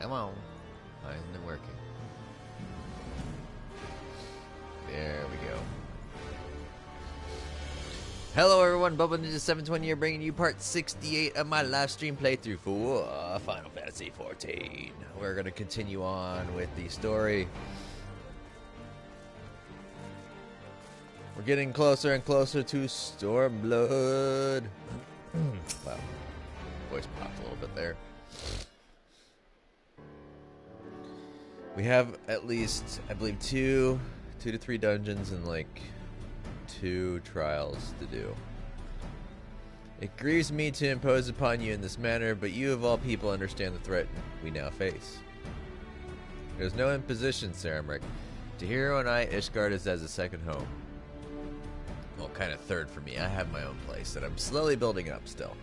Come on. Why isn't it working? There we go. Hello everyone, Bubba Ninja 720 here, bringing you part 68 of my live stream playthrough for Final Fantasy XIV. We're going to continue on with the story. We're getting closer and closer to Stormblood. Wow, voice popped a little bit there. We have at least, I believe, two to three dungeons and like 2 trials to do. It grieves me to impose upon you in this manner, but you of all people understand the threat we now face. There's no imposition, Cerebral. To Hero and I, Ishgard is as a second home. Well, kind of third for me. I have my own place that I'm slowly building up still.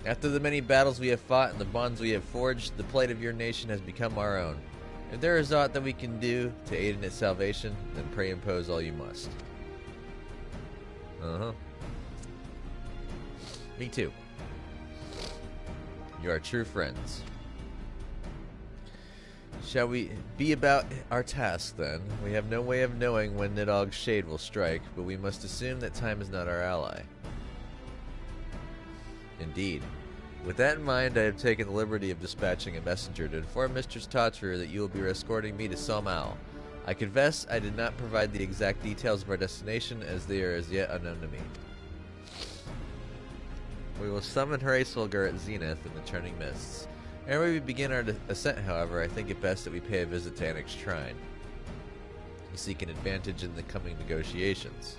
After the many battles we have fought and the bonds we have forged, the plight of your nation has become our own. If there is aught that we can do to aid in its salvation, then pray impose all you must. Me too. You are true friends. Shall we be about our task then? We have no way of knowing when Nidhogg's shade will strike, but we must assume that time is not our ally. Indeed. With that in mind, I have taken the liberty of dispatching a messenger to inform Mistress Totterer that you will be escorting me to Salmal. I confess I did not provide the exact details of our destination, as they are as yet unknown to me. We will summon Hraesvelgr at Zenith in the Turning Mists. Ere we begin our ascent, however, I think it best that we pay a visit to Annik's shrine. You seek an advantage in the coming negotiations.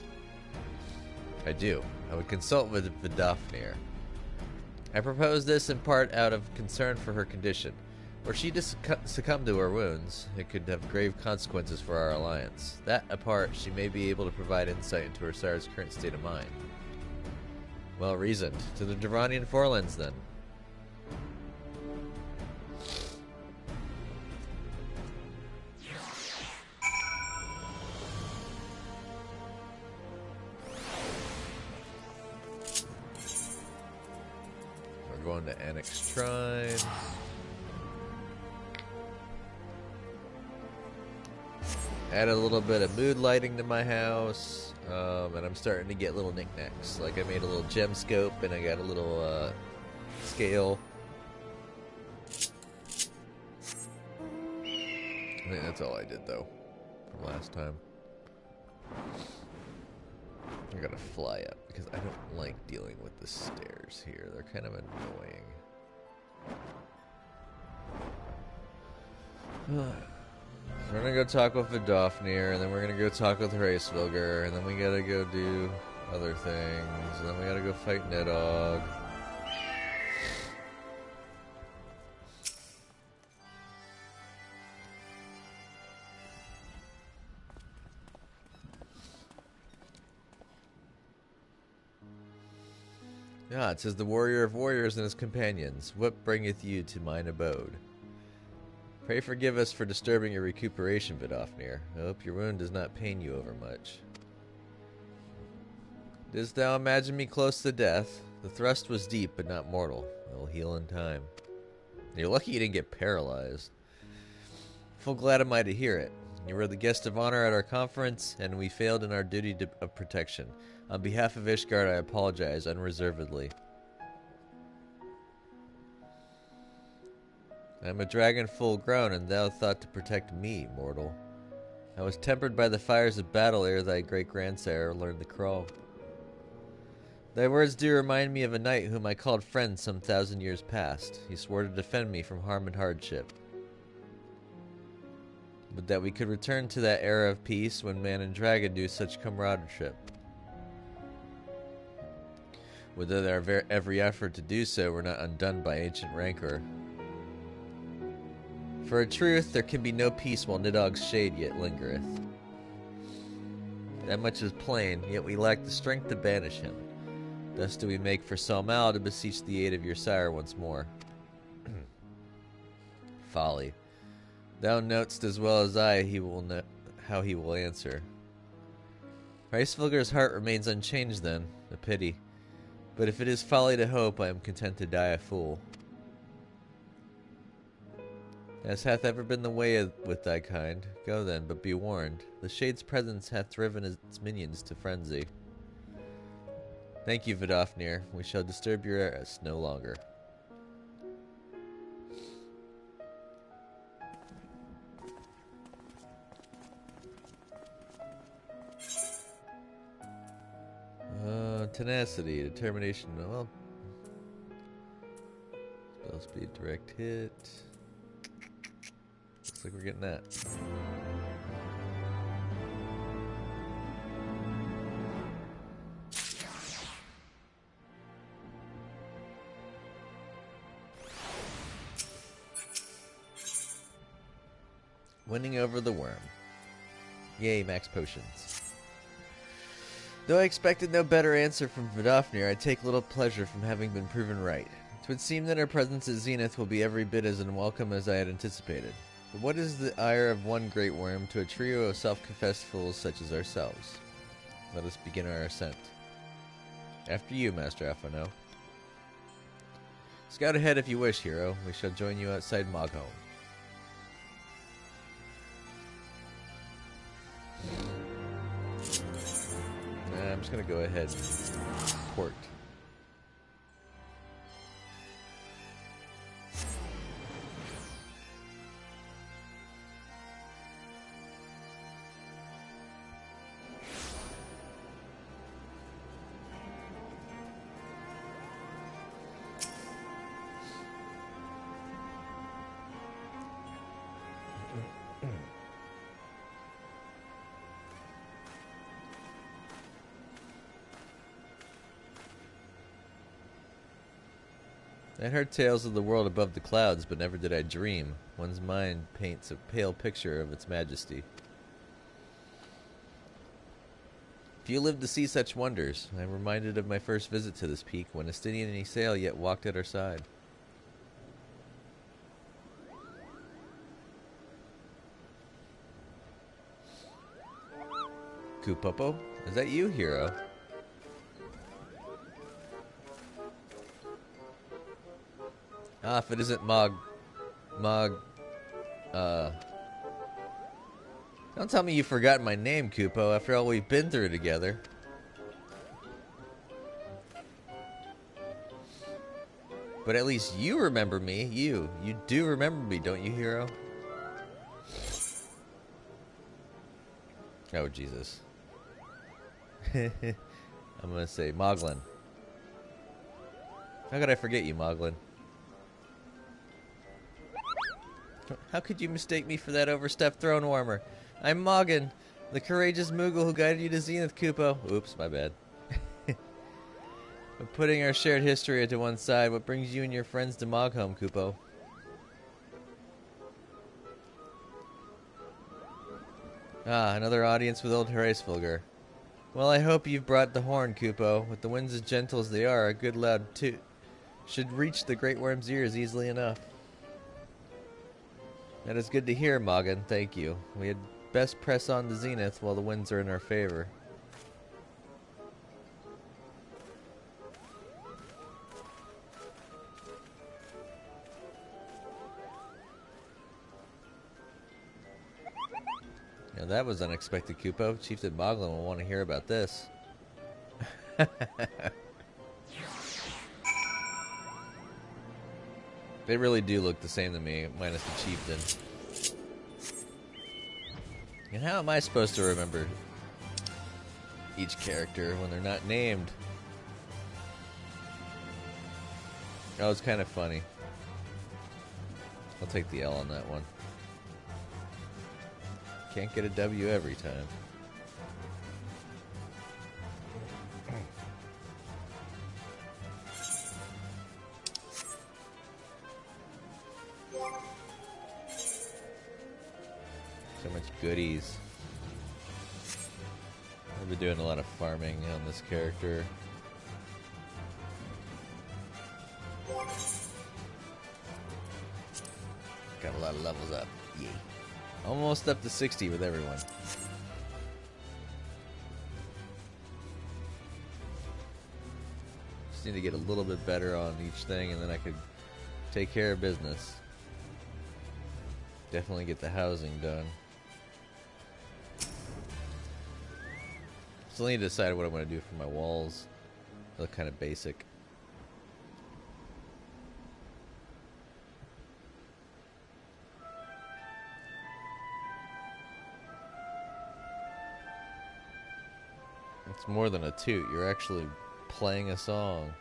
I do. I would consult with Vidofnir. I propose this in part out of concern for her condition. Were she to succumb to her wounds, it could have grave consequences for our alliance. That apart, she may be able to provide insight into her sire's current state of mind. Well reasoned. To the Deviantart Forelands, then. We're going to Annik's shrine. Add a little bit of mood lighting to my house, and I'm starting to get little knickknacks. Like I made a little gem scope, and I got a little scale. I think that's all I did though from last time. I gotta fly up because I don't like dealing with the stairs here. They're kind of annoying. So we're gonna go talk with Vidofnir, and then we're gonna go talk with Hraesvelgr, and then we gotta go do other things, and then we gotta go fight Nidhogg. Ah, it says the warrior of warriors and his companions. What bringeth you to mine abode? Pray forgive us for disturbing your recuperation, Vidofnir. I hope your wound does not pain you overmuch. Didst thou imagine me close to death? The thrust was deep, but not mortal. It will heal in time. You're lucky you didn't get paralyzed. Full glad am I to hear it. You were the guest of honor at our conference, and we failed in our duty of protection. On behalf of Ishgard, I apologize unreservedly. I am a dragon full grown, and thou thought to protect me, mortal. I was tempered by the fires of battle ere thy great-grandsire learned to crawl. Thy words do remind me of a knight whom I called friend some 1,000 years past. He swore to defend me from harm and hardship. But that we could return to that era of peace when man and dragon do such comradeship. Whether our every effort to do so were not undone by ancient rancor. For a truth, there can be no peace while Nidhogg's shade yet lingereth. That much is plain, yet we lack the strength to banish him. Thus do we make for Salmal to beseech the aid of your sire once more. Folly. Thou knowest as well as I how he will answer. Hraesvelgr's heart remains unchanged then, a pity. But if it is folly to hope, I am content to die a fool. As hath ever been the way with thy kind, go then, but be warned. The Shade's presence hath driven its minions to frenzy. Thank you, Vidofnir. We shall disturb your rest no longer. Tenacity, determination, well... Spell speed, direct hit... Looks like we're getting that. Winning over the worm. Yay, max potions. Though I expected no better answer from Vidofnir, I take little pleasure from having been proven right. It would seem that our presence at Zenith will be every bit as unwelcome as I had anticipated. But what is the ire of one great worm to a trio of self-confessed fools such as ourselves? Let us begin our ascent. After you, Master Alphano. Scout ahead if you wish, hero. We shall join you outside Mogholm. I'm just going to go ahead and port. I heard tales of the world above the clouds, but never did I dream. One's mind paints a pale picture of its majesty. Few live to see such wonders. I am reminded of my first visit to this peak, when Estinian and Isael yet walked at our side. Kupopo? Is that you, hero? Ah, if it isn't don't tell me you've forgotten my name, Kupo, after all we've been through together. But at least you remember me. You do remember me, don't you, hero? Oh, Jesus. I'm gonna say Moglin. How could I forget you, Moglin? How could you mistake me for that overstuffed throne warmer? I'm Mogin, the courageous Moogle who guided you to Zenith, Kupo. Oops, my bad. But putting our shared history to one side, what brings you and your friends to Mogholm, Kupo? Ah, another audience with old Hraesvelgr. Well, I hope you've brought the horn, Kupo. With the winds as gentle as they are, a good loud toot should reach the Great Worm's ears easily enough. That is good to hear, Mogin. Thank you. We had best press on to Zenith while the winds are in our favor. Now that was unexpected, Kupo. Chieftain Moglin will want to hear about this. They really do look the same to me, minus the chieftain. And how am I supposed to remember each character when they're not named? Oh, it's kind of funny. I'll take the L on that one. Can't get a W every time. So much goodies. I've been doing a lot of farming on this character. Got a lot of levels up. Yay. Almost up to 60 with everyone. Just need to get a little bit better on each thing and then I could take care of business. Definitely get the housing done. Still need to decide what I'm going to do for my walls. They look kind of basic. It's more than a toot. You're actually playing a song.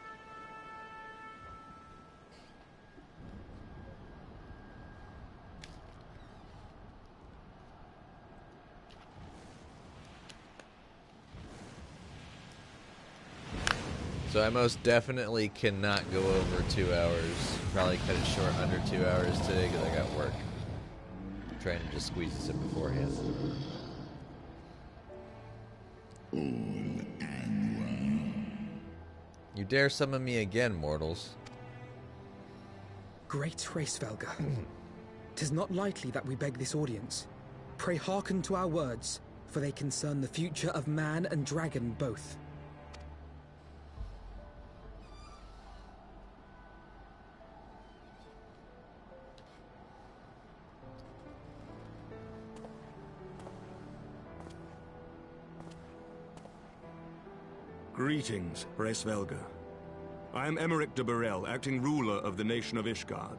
So I most definitely cannot go over 2 hours. Probably cut it short under 2 hours today because I got work. I'm trying to just squeeze this in beforehand. You dare summon me again, mortals. Great Hraesvelga, 'tis not lightly that we beg this audience. Pray hearken to our words, for they concern the future of man and dragon both. Greetings, Hraesvelga. I am Emmerich de Burrell, acting ruler of the nation of Ishgard.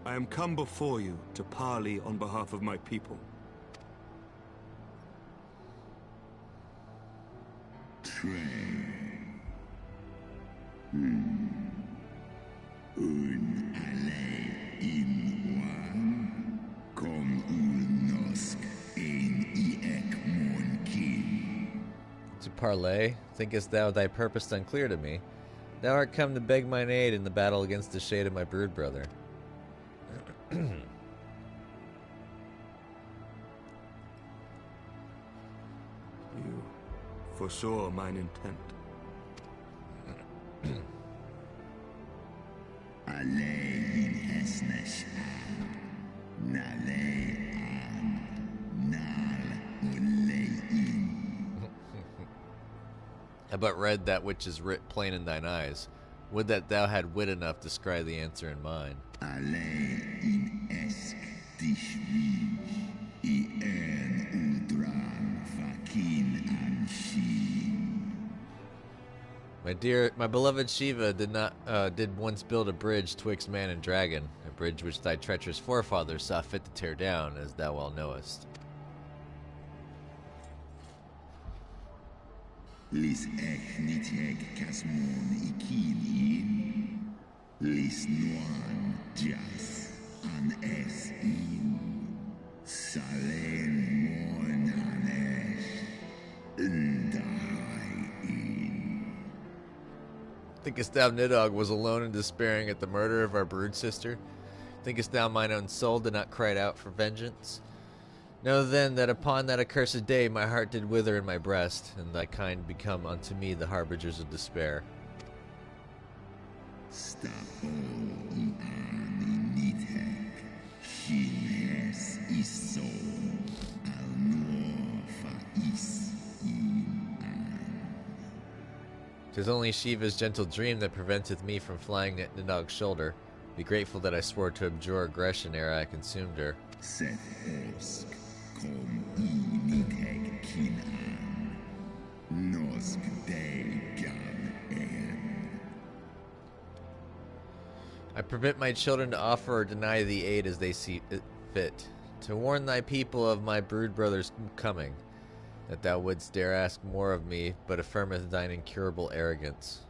I am come before you to parley on behalf of my people. To parley, thinkest thou thy purpose unclear to me? Thou art come to beg mine aid in the battle against the shade of my brood brother. You foresaw mine intent. I but read that which is writ plain in thine eyes. Would that thou had wit enough to scry the answer in mine. My beloved Shiva did once build a bridge twixt man and dragon, a bridge which thy treacherous forefathers saw fit to tear down, as thou well knowest. Lis ech niteg kasmon ikin lis noan jas an es in salen mon anesh undahai in. Thinkest thou Nidhogg was alone and despairing at the murder of our brood sister? Thinkest thou mine own soul did not cry out for vengeance? Know then that upon that accursed day my heart did wither in my breast, and thy kind become unto me the harbingers of despair. Tis only Shiva's gentle dream that preventeth me from flying at Nidhogg's shoulder. Be grateful that I swore to abjure aggression ere I consumed her. I permit my children to offer or deny thee aid as they see fit, to warn thy people of my brood brother's coming, that thou wouldst dare ask more of me, but affirmeth thine incurable arrogance.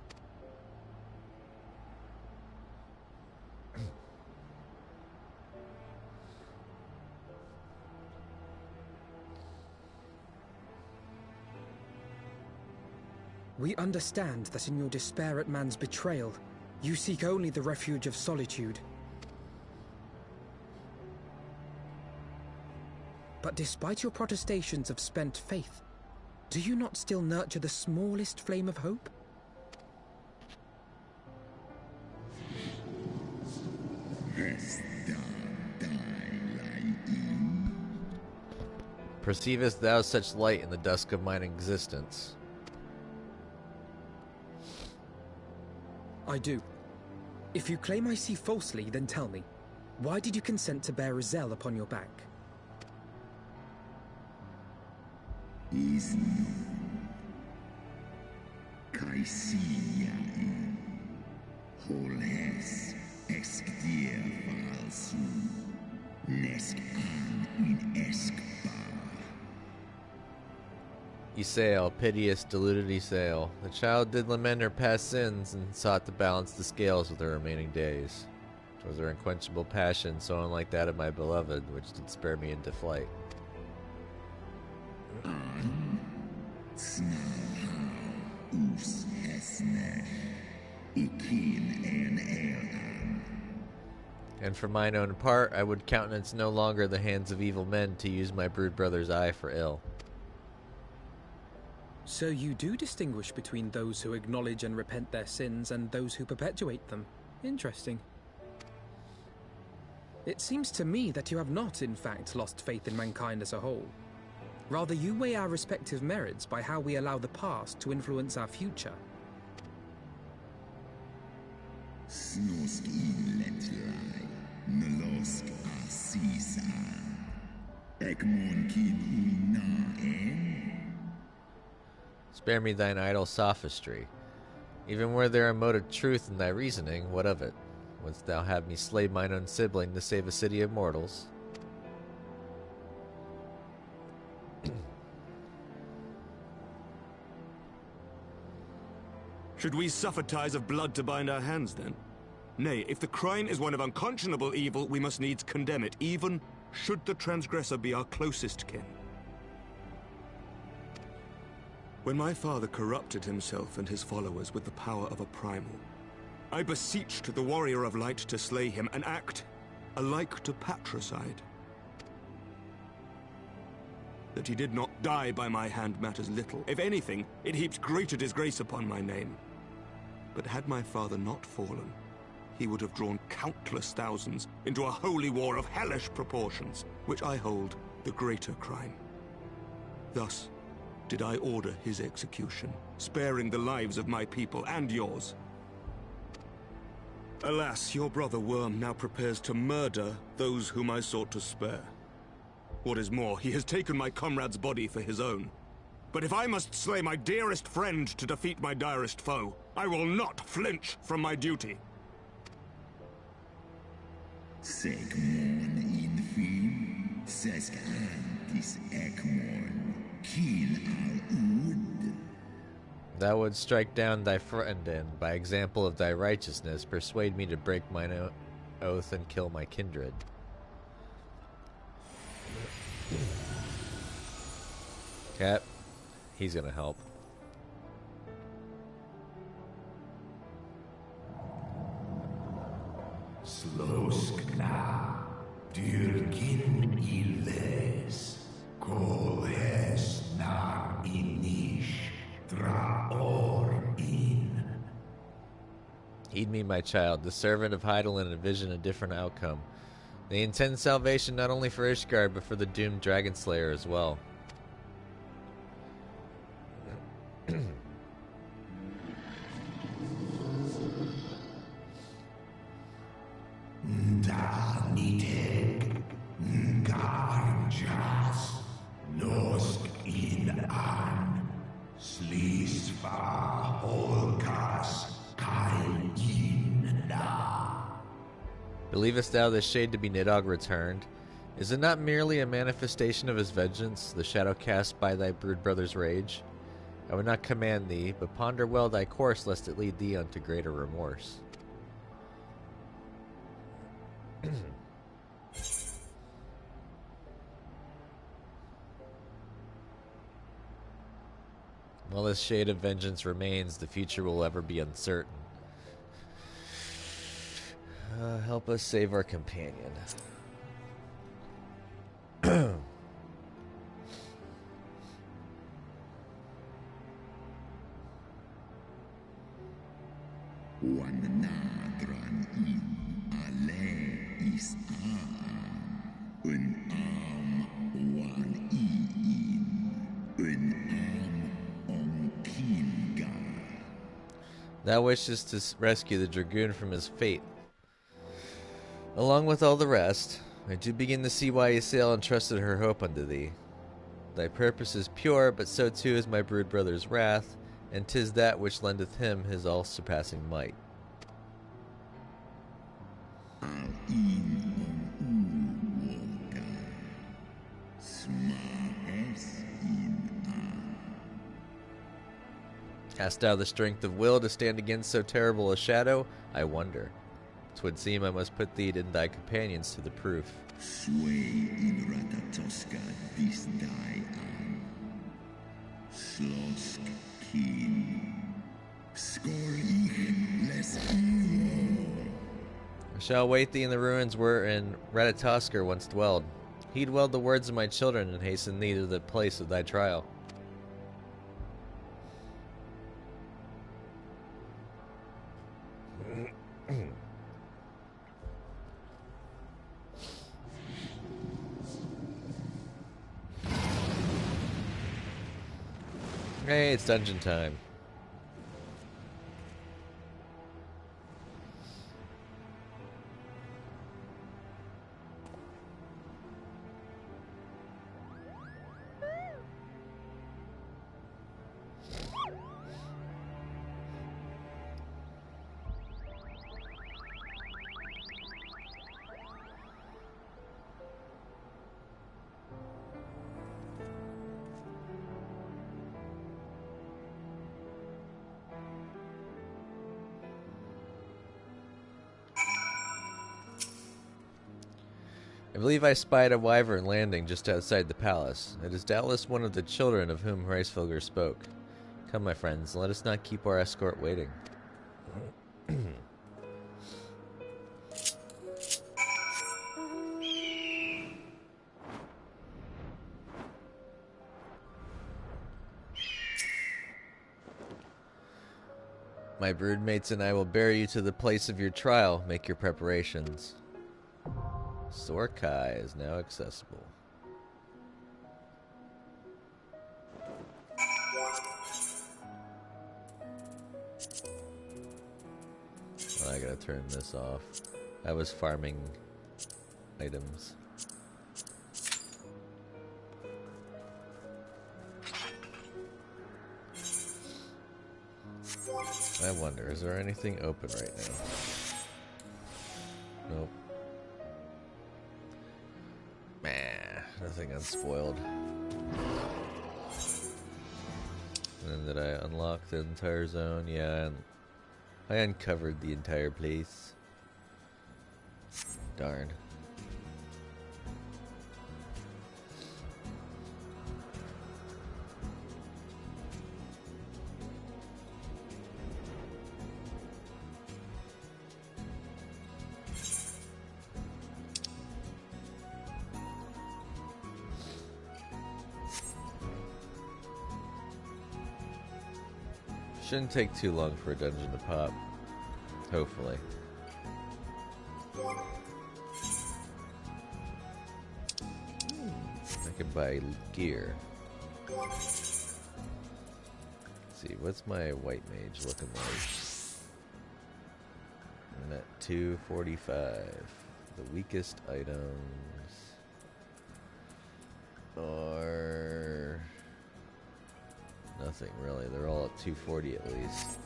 We understand that in your despair at man's betrayal, you seek only the refuge of solitude. But despite your protestations of spent faith, do you not still nurture the smallest flame of hope? Perceivest thou such light in the dusk of mine existence? I do. If you claim I see falsely, then tell me. Why did you consent to bear a Zell upon your back? Isno. Kaisia in. Holes exkdir falsu. Nesk an in eskbar. Isael, piteous, deluded Isael. The child did lament her past sins and sought to balance the scales with her remaining days. 'Twas her unquenchable passion, so unlike that of my beloved, which did spare me into flight. Us hesne. Ikin en eran. And for mine own part, I would countenance no longer the hands of evil men to use my brood brother's eye for ill. So you do distinguish between those who acknowledge and repent their sins and those who perpetuate them. Interesting. It seems to me that you have not, in fact, lost faith in mankind as a whole. Rather, you weigh our respective merits by how we allow the past to influence our future. Snosk iletlai. Nolosk asisan. Ekmon kin uina en. Spare me thine idle sophistry. Even were there a mote of truth in thy reasoning, what of it? Wouldst thou have me slay mine own sibling to save a city of mortals? Should we suffer ties of blood to bind our hands, then? Nay, if the crime is one of unconscionable evil, we must needs condemn it, even should the transgressor be our closest kin. When my father corrupted himself and his followers with the power of a primal, I beseeched the warrior of light to slay him, an act alike to patricide. That he did not die by my hand matters little. If anything, it heaps greater disgrace upon my name. But had my father not fallen, he would have drawn countless thousands into a holy war of hellish proportions, which I hold the greater crime. Thus did I order his execution, sparing the lives of my people and yours. Alas, your brother Worm now prepares to murder those whom I sought to spare. What is more, he has taken my comrade's body for his own. But if I must slay my dearest friend to defeat my direst foe, I will not flinch from my duty. Segmon infim, sesk antis ekmon, kin al ud. Thou wouldst strike down thy friend, and by example of thy righteousness persuade me to break mine oath and kill my kindred. Cap, he's gonna help. Sloskna, dyrkin illes, kolhes nar inish, draor in. Heed me, my child. The servant of Hydaelyn envisioned a different outcome. They intend salvation not only for Ishgard, but for the doomed Dragon Slayer as well. Danitek, Ngarjas, Nosk in an, Slisva Holkas, Kain na. Believest thou this shade to be Nidhogg returned? Is it not merely a manifestation of his vengeance, the shadow cast by thy brood brother's rage? I would not command thee, but ponder well thy course, lest it lead thee unto greater remorse. While this shade of vengeance remains, the future will ever be uncertain. Help us save our companion. Wanadran in ale is an wan in on Kinga. Thou wishes to rescue the dragoon from his fate. Along with all the rest, I do begin to see why Ysael entrusted her hope unto thee. Thy purpose is pure, but so too is my brood brother's wrath, and 'tis that which lendeth him his all-surpassing might. Hast thou the strength of will to stand against so terrible a shadow? I wonder. 'Twould seem I must put thee and thy companions to the proof. Sway in Ratatoska this die an. Slosk kin. Skor ich les iro. I shall await thee in the ruins wherein Ratatoskr once dwelled. Heed well the words of my children, and hasten thee to the place of thy trial. Hey, it's dungeon time. I believe I spied a wyvern landing just outside the palace. It is doubtless one of the children of whom Hreisfilgr spoke. Come, my friends, let us not keep our escort waiting. My broodmates and I will bear you to the place of your trial. Make your preparations. Sorkai is now accessible. Well, I gotta turn this off. I was farming items. I wonder, is there anything open right now? Nope. Nothing unspoiled. And then did I unlock the entire zone? Yeah, I uncovered the entire place. Darn. Shouldn't take too long for a dungeon to pop. Hopefully. I can buy gear. Let's see, what's my white mage looking like? I'm at 245. The weakest items are nothing really. They're all at 240 at least.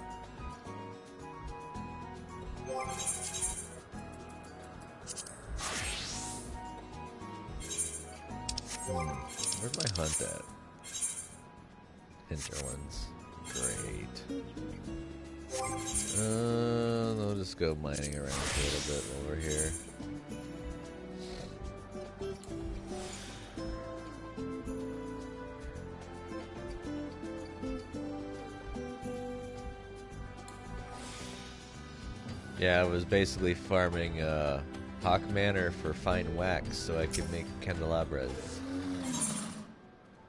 Where's my hunt at? Hinterlands. Great. I'll just go mining around a little bit while we're here. Yeah, I was basically farming Hawk Manor for fine wax so I could make candelabras.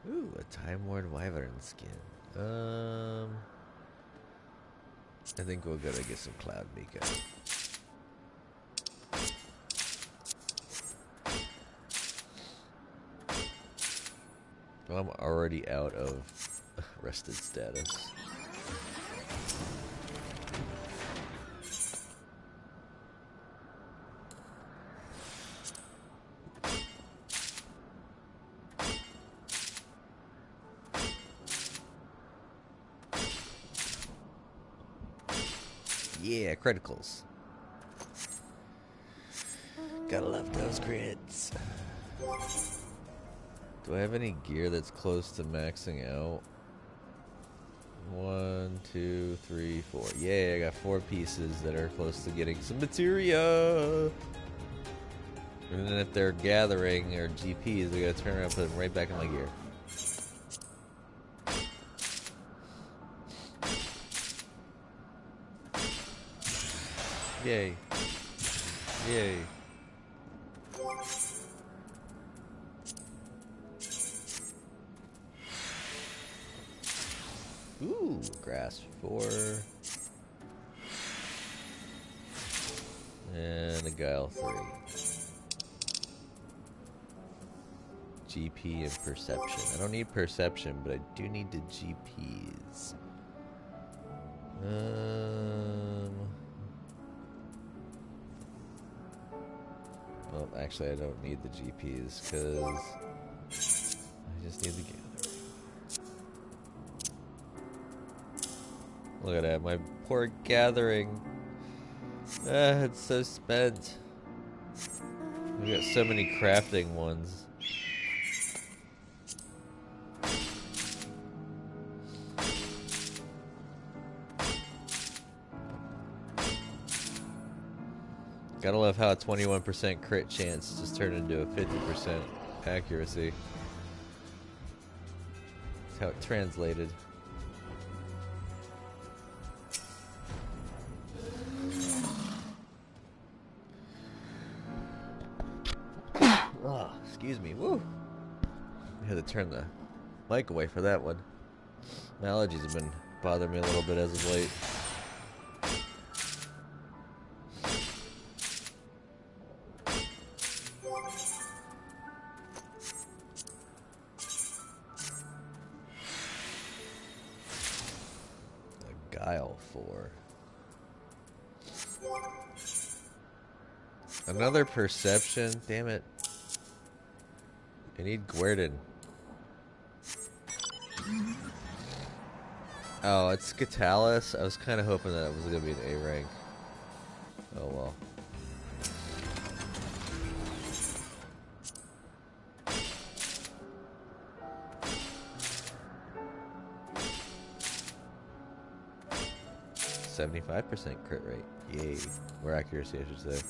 Ooh, a Time-worn wyvern skin. I think we'll go to get some Cloud Mika. Well, I'm already out of rested status. Yeah, criticals. Gotta love those crits. Do I have any gear that's close to maxing out? 1, 2, 3, 4. Yeah, I got 4 pieces that are close to getting some materia. And then if they're gathering or GPs, I gotta turn around and put them right back in my gear. Yay. Yay. Ooh, grass 4. And a guile 3. GP and perception. I don't need perception, but I do need the GPs. Well, actually, I don't need the GPs because I just need the gather. Look at that, my poor gathering. It's so spent. We got so many crafting ones. Gotta love how a 21% crit chance just turned into a 50% accuracy. That's how it translated. Oh, excuse me. Woo! I had to turn the mic away for that one. My allergies have been bothering me a little bit as of late. Guile 4. Another perception. Damn it. I need Guerdon. Oh, it's Scatalis. I was kind of hoping that it was going to be an A rank. Oh well. .75% crit rate. Yay. Or accuracy, I should say.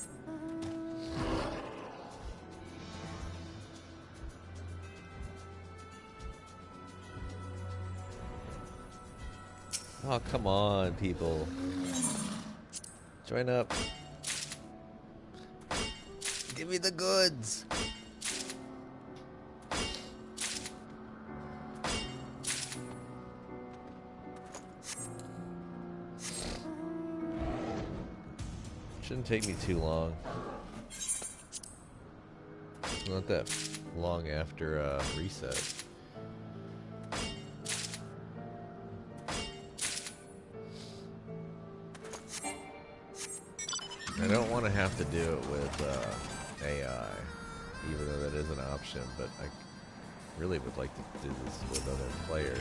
Oh, come on, people. Join up. Give me the goods. Shouldn't take me too long. Not that long after reset. I don't want to have to do it with AI, even though that is an option, but I really would like to do this with other players.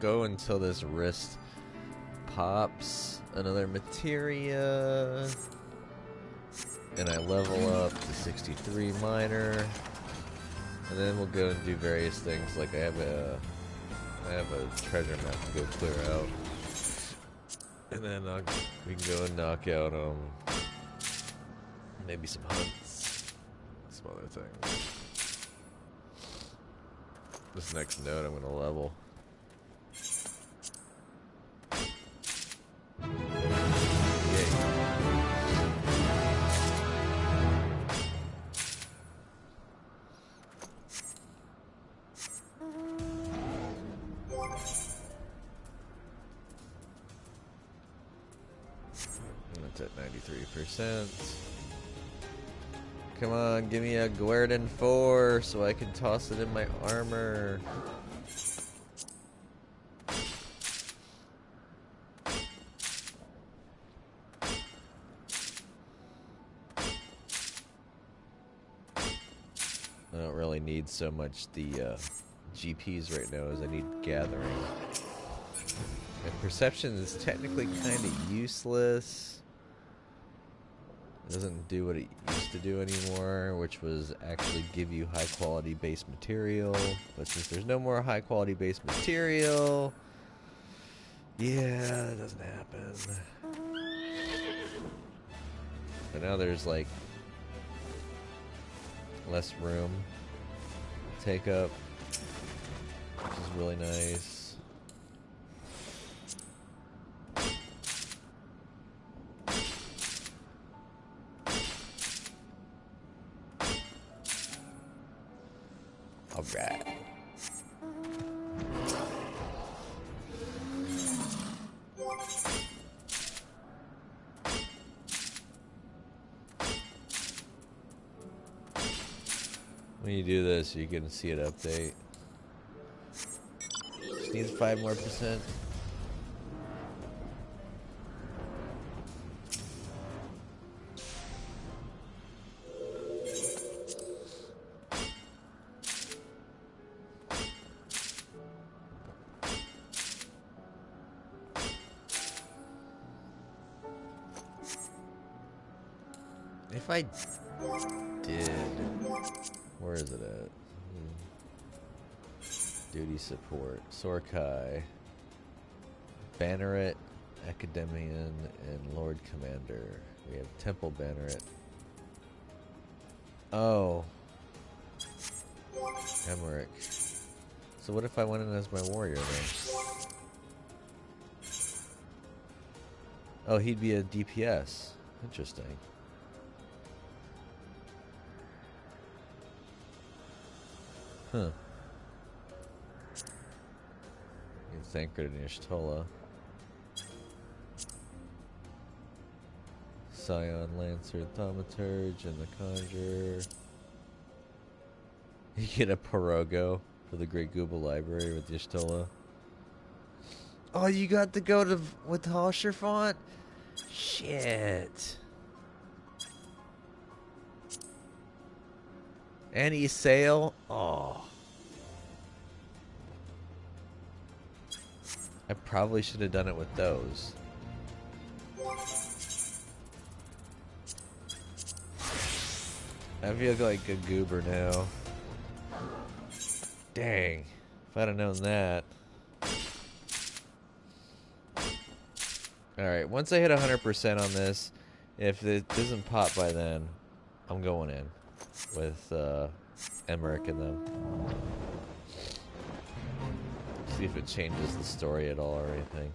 Go until this wrist pops another materia, and I level up to 63 minor, and then we'll go and do various things. Like I have a treasure map to go clear out, and then we can go and knock out maybe some hunts, some other things. This next node I'm gonna level. It's at 93%. Come on, give me a Guerdon 4 so I can toss it in my armor. I don't really need so much the GPs right now as I need gathering. And perception is technically kind of useless. It doesn't do what it used to do anymore, which was actually give you high quality base material. But since there's no more high quality base material, yeah, that doesn't happen. But now there's like less room to take up, which is really nice. Alright. When you do this, you can see it update. Just needs 5 more %. If I did, where is it at? Duty support, Sorkai, Banneret, Academian, and Lord Commander. We have Temple Banneret. Oh, Emmerich. So what if I went in as my warrior then? Oh, he'd be a DPS. Interesting. Huh. It's anchored in Ishtola. Scion, Lancer, Thaumaturge, and the Conjurer. You get a Parogo for the Great Gooba Library with Ishtola. Oh, you got to go to with Hosher font? Shit. And Isail? Oh. I probably should have done it with those. I feel like a goober now. Dang. If I'd have known that. Alright, once I hit 100% on this, if it doesn't pop by then, I'm going in with Emmerich and them. See if it changes the story at all or anything.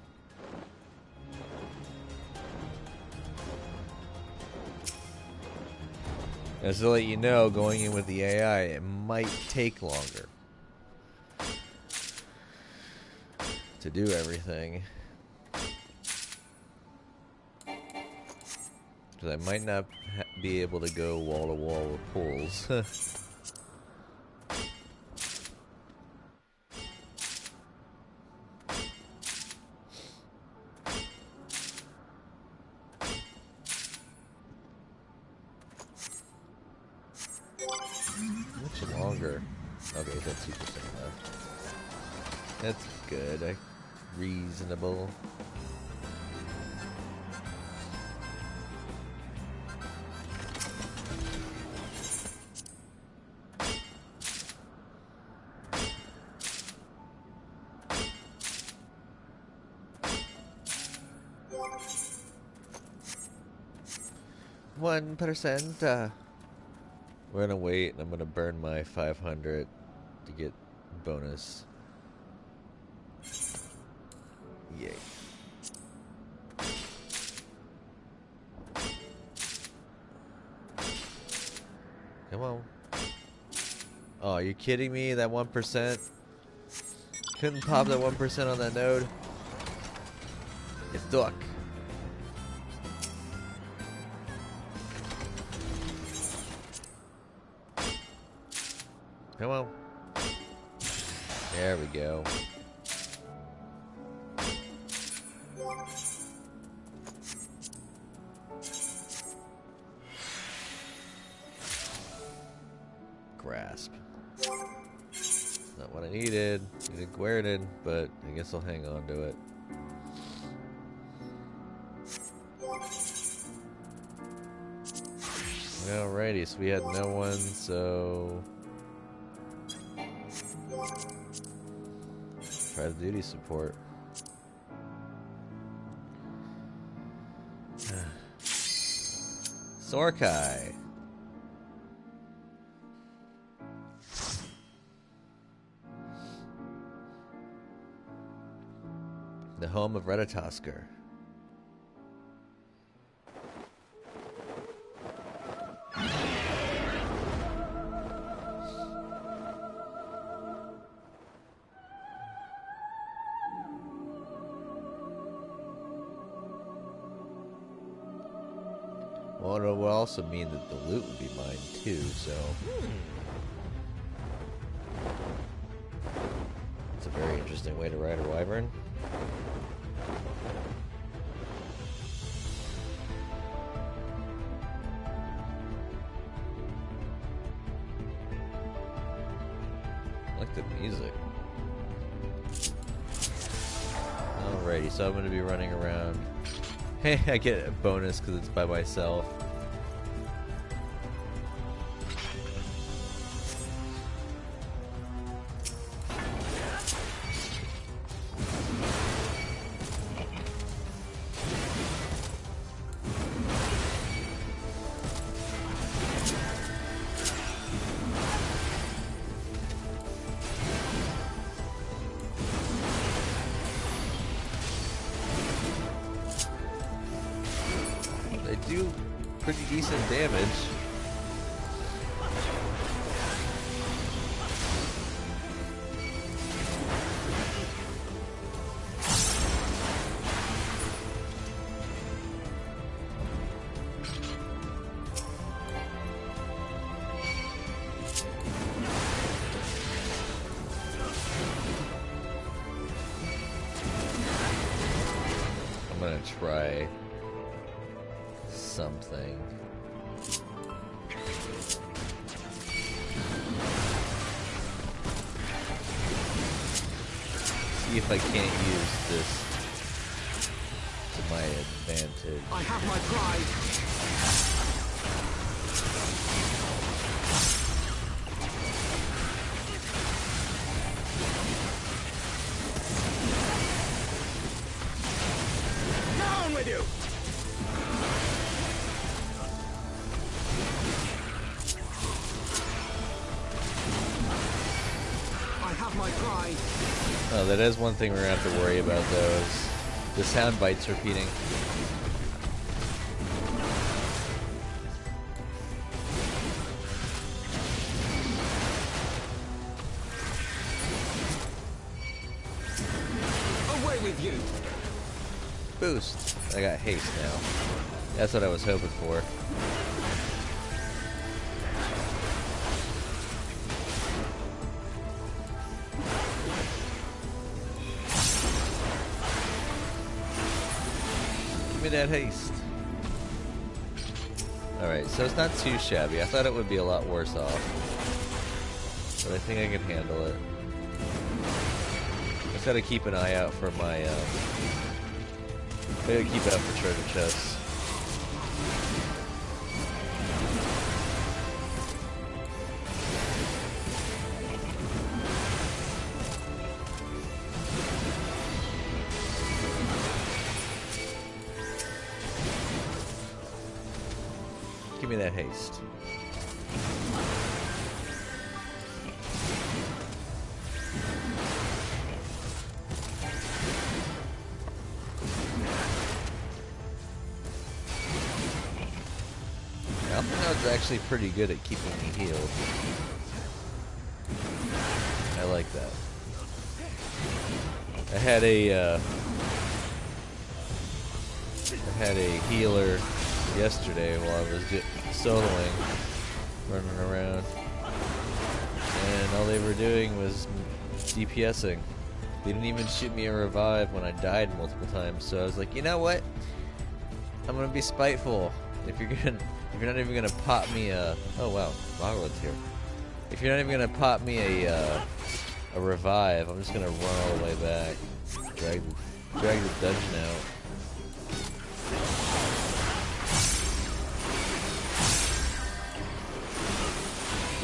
As to let you know, going in with the AI, it might take longer to do everything. Because I might not be able to go wall to wall with pools. Much longer. Okay, that's 2% left. That's good. Reasonable. %. We're gonna wait, and I'm gonna burn my 500 to get bonus. Yay! Come on! Oh, you're kidding me? That 1% couldn't pop that 1% on that node. It's duck. Come on. There we go. Grasp. Not what I needed. Needed Guerdon, but I guess I'll hang on to it. Alrighty, so we had no one, so try the duty support. Sorkai. The home of Retatoskr. Well, it will also mean that the loot would be mine too, so it's a very interesting way to ride a wyvern. I like the music. Alrighty, so I'm going to be running around. Hey, I get a bonus because it's by myself. Do pretty decent damage. I'm gonna try something. See if I can't use this to my advantage. I have my pride. Down with you! Oh, that is one thing we're gonna have to worry about, though, is the sound bites repeating. Away with you! Boost. I got haste now. That's what I was hoping for. Give me that haste. Alright, so it's not too shabby. I thought it would be a lot worse off, but I think I can handle it. Just gotta keep an eye out for my, gotta keep out for treasure chests. Give me that haste. Alpha actually pretty good at keeping me healed. I like that. I had a healer yesterday while I was soloing, running around, and all they were doing was DPSing. They didn't even shoot me a revive when I died multiple times. So I was like, you know what? I'm gonna be spiteful. If you're not even gonna pop me a, oh wow, Moglin's here. If you're not even gonna pop me a revive, I'm just gonna run all the way back, drag the dungeon out.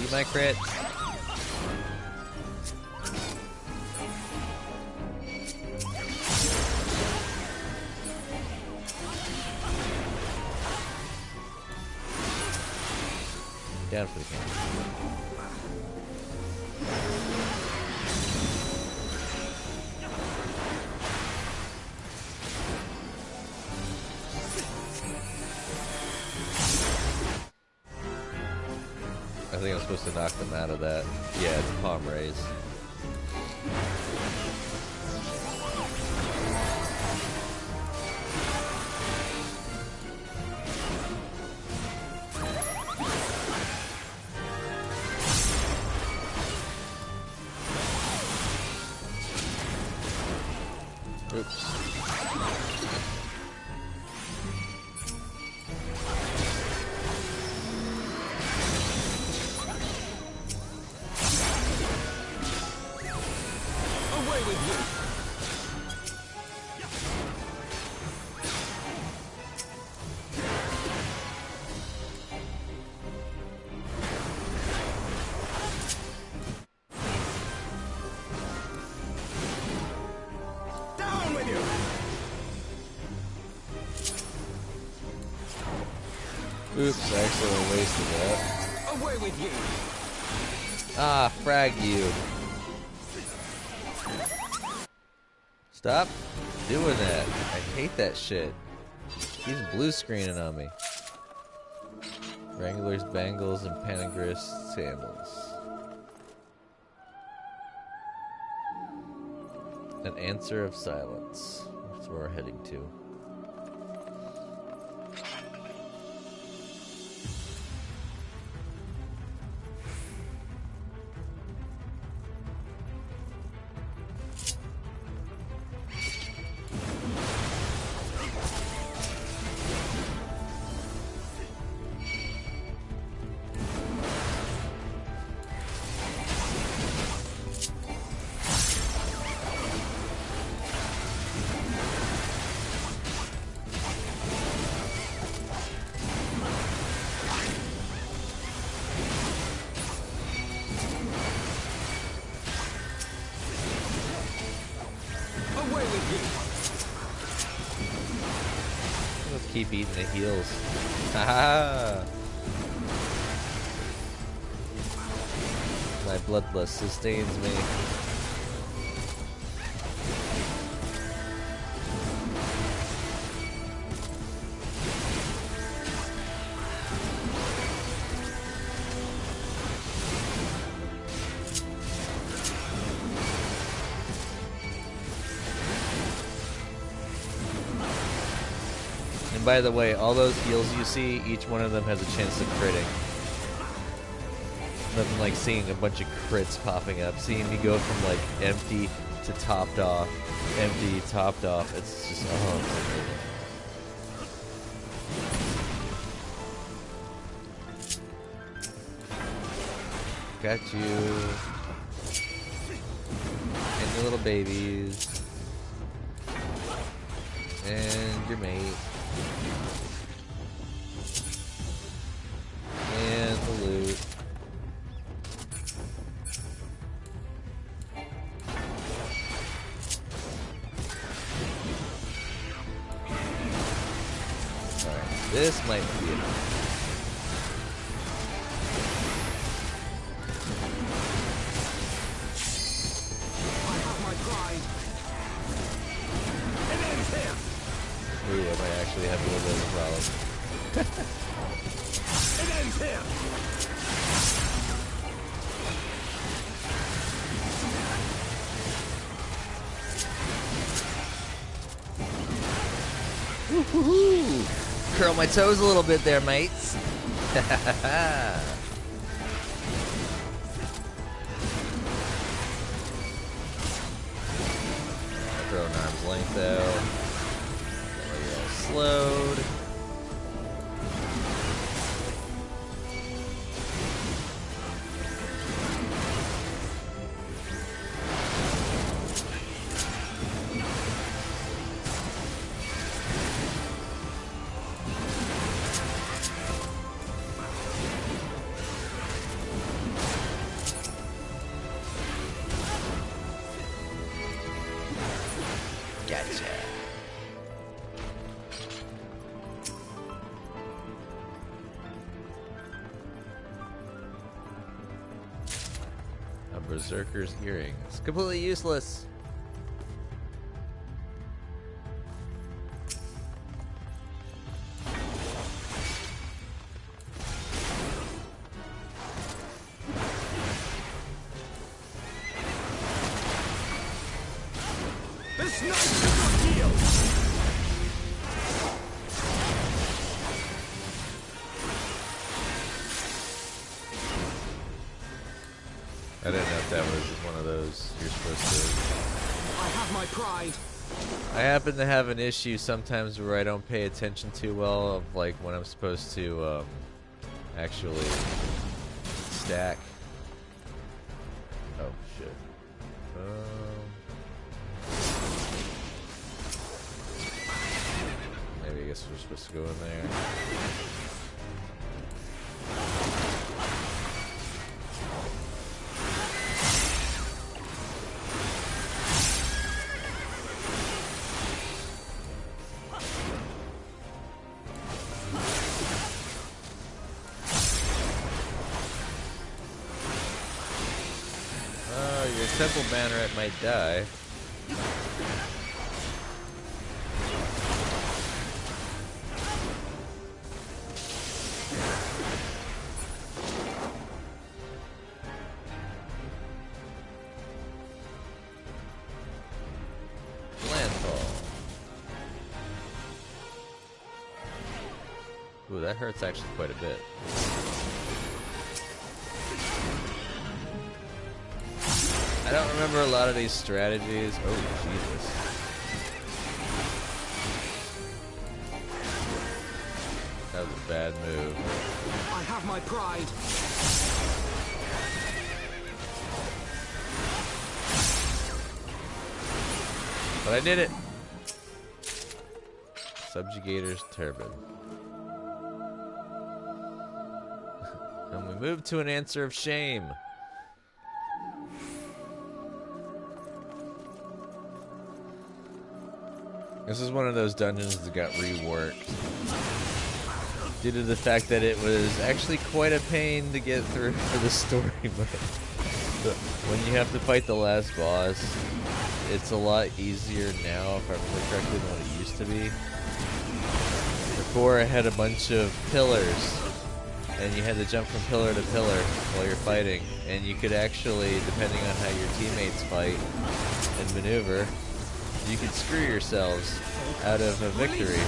Eat my crit. Down for the candy. I think I'm supposed to knock them out of that. Yeah, it's a palm raise. Oops. Away with you! Down with you! Oops, I accidentally wasted that. Away with you! Ah, frag you. Stop doing that. I hate that shit. He's blue screening on me. Wrangler's bangles and Panagris sandals. An answer of silence. That's where we're heading to. Let's keep eating the heals. Haha! My bloodlust sustains me. And by the way, all those heals you see, each one of them has a chance of critting. Nothing like seeing a bunch of crits popping up. Seeing me go from like empty to topped off, empty, topped off. It's just, oh, it's amazing. Got you. And your little babies. And your mate. And the loot. Alright, this might be enough. Ooh, I might actually have a little bit of a problem. It ends here! Woohoo! Curl my toes a little bit there, mates. throw an arm's length out. That way you're all slowed. Berserker's earring. It's completely useless. This knight does not yield! I didn't know if that was one of those you're supposed to. I have my pride. I happen to have an issue sometimes where I don't pay attention too well of like when I'm supposed to actually stack. Oh shit. Maybe I guess we're supposed to go in there. Temple Banneret might die. Landfall. Ooh, that hurts actually quite a bit. I don't remember a lot of these strategies. Oh, Jesus. That was a bad move. I have my pride. But I did it. Subjugator's Turban. And we move to an answer of shame. This is one of those dungeons that got reworked due to the fact that it was actually quite a pain to get through for the story mode. When you have to fight the last boss, it's a lot easier now, if I remember correctly, than what it used to be. Before, it had a bunch of pillars, and you had to jump from pillar to pillar while you're fighting, and you could actually, depending on how your teammates fight and maneuver, you could screw yourselves out of a victory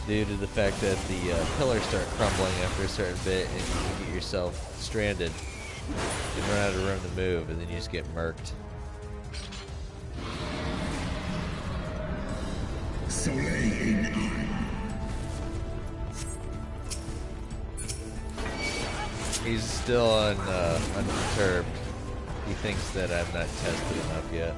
due to the fact that the pillars start crumbling after a certain bit and you can get yourself stranded and run out of room to move, and then you just get murked. He's still unperturbed. He thinks that I'm not tested enough yet.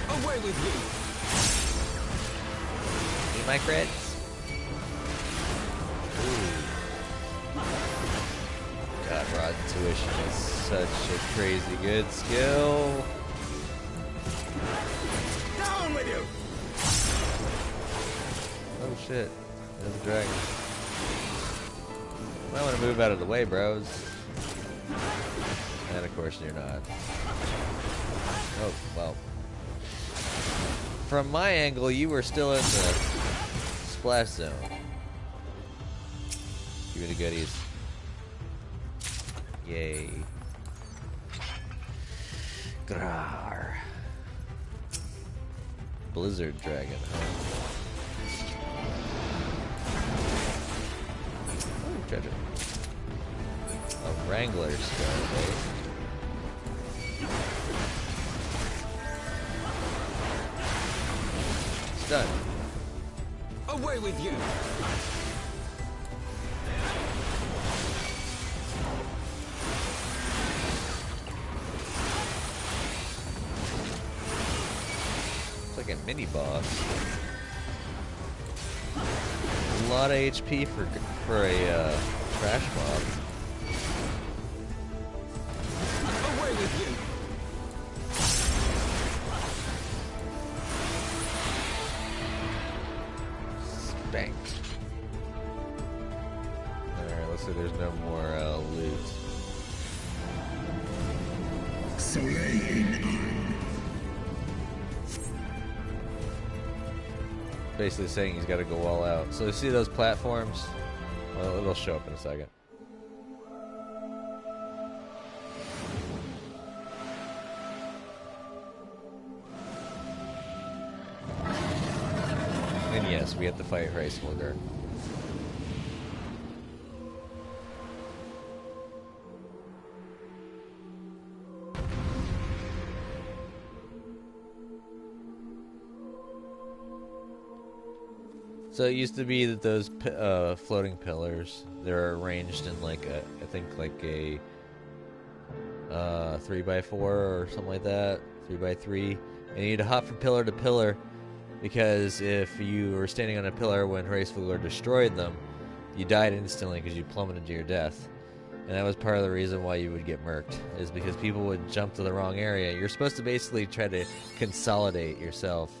Away with you! See my creds? God, Rod Intuition is such a crazy good skill. Down with you! Oh shit, there's a dragon. Might want to move out of the way, bros. And of course you're not. Oh, well. From my angle, you were still in the splash zone. Give me the goodies. Yay. Grar. Blizzard dragon, huh? treasure. A Wrangler skull, eh? It's done. Away with you! It's like a mini boss. A lot of HP for a trash mob. Away with you! Spanked. Alright, looks like there's no more loot. Basically saying he's got to go all out. So you see those platforms? Well, it'll show up in a second. And yes, we have to fight Race Holder. So it used to be that those floating pillars, they're arranged in like a, I think like a 3x4 or something like that, 3x3, and you need to hop from pillar to pillar, because if you were standing on a pillar when Hrayfuglar destroyed them, you died instantly because you plummeted to your death. And that was part of the reason why you would get murked, is because people would jump to the wrong area. You're supposed to basically try to consolidate yourself.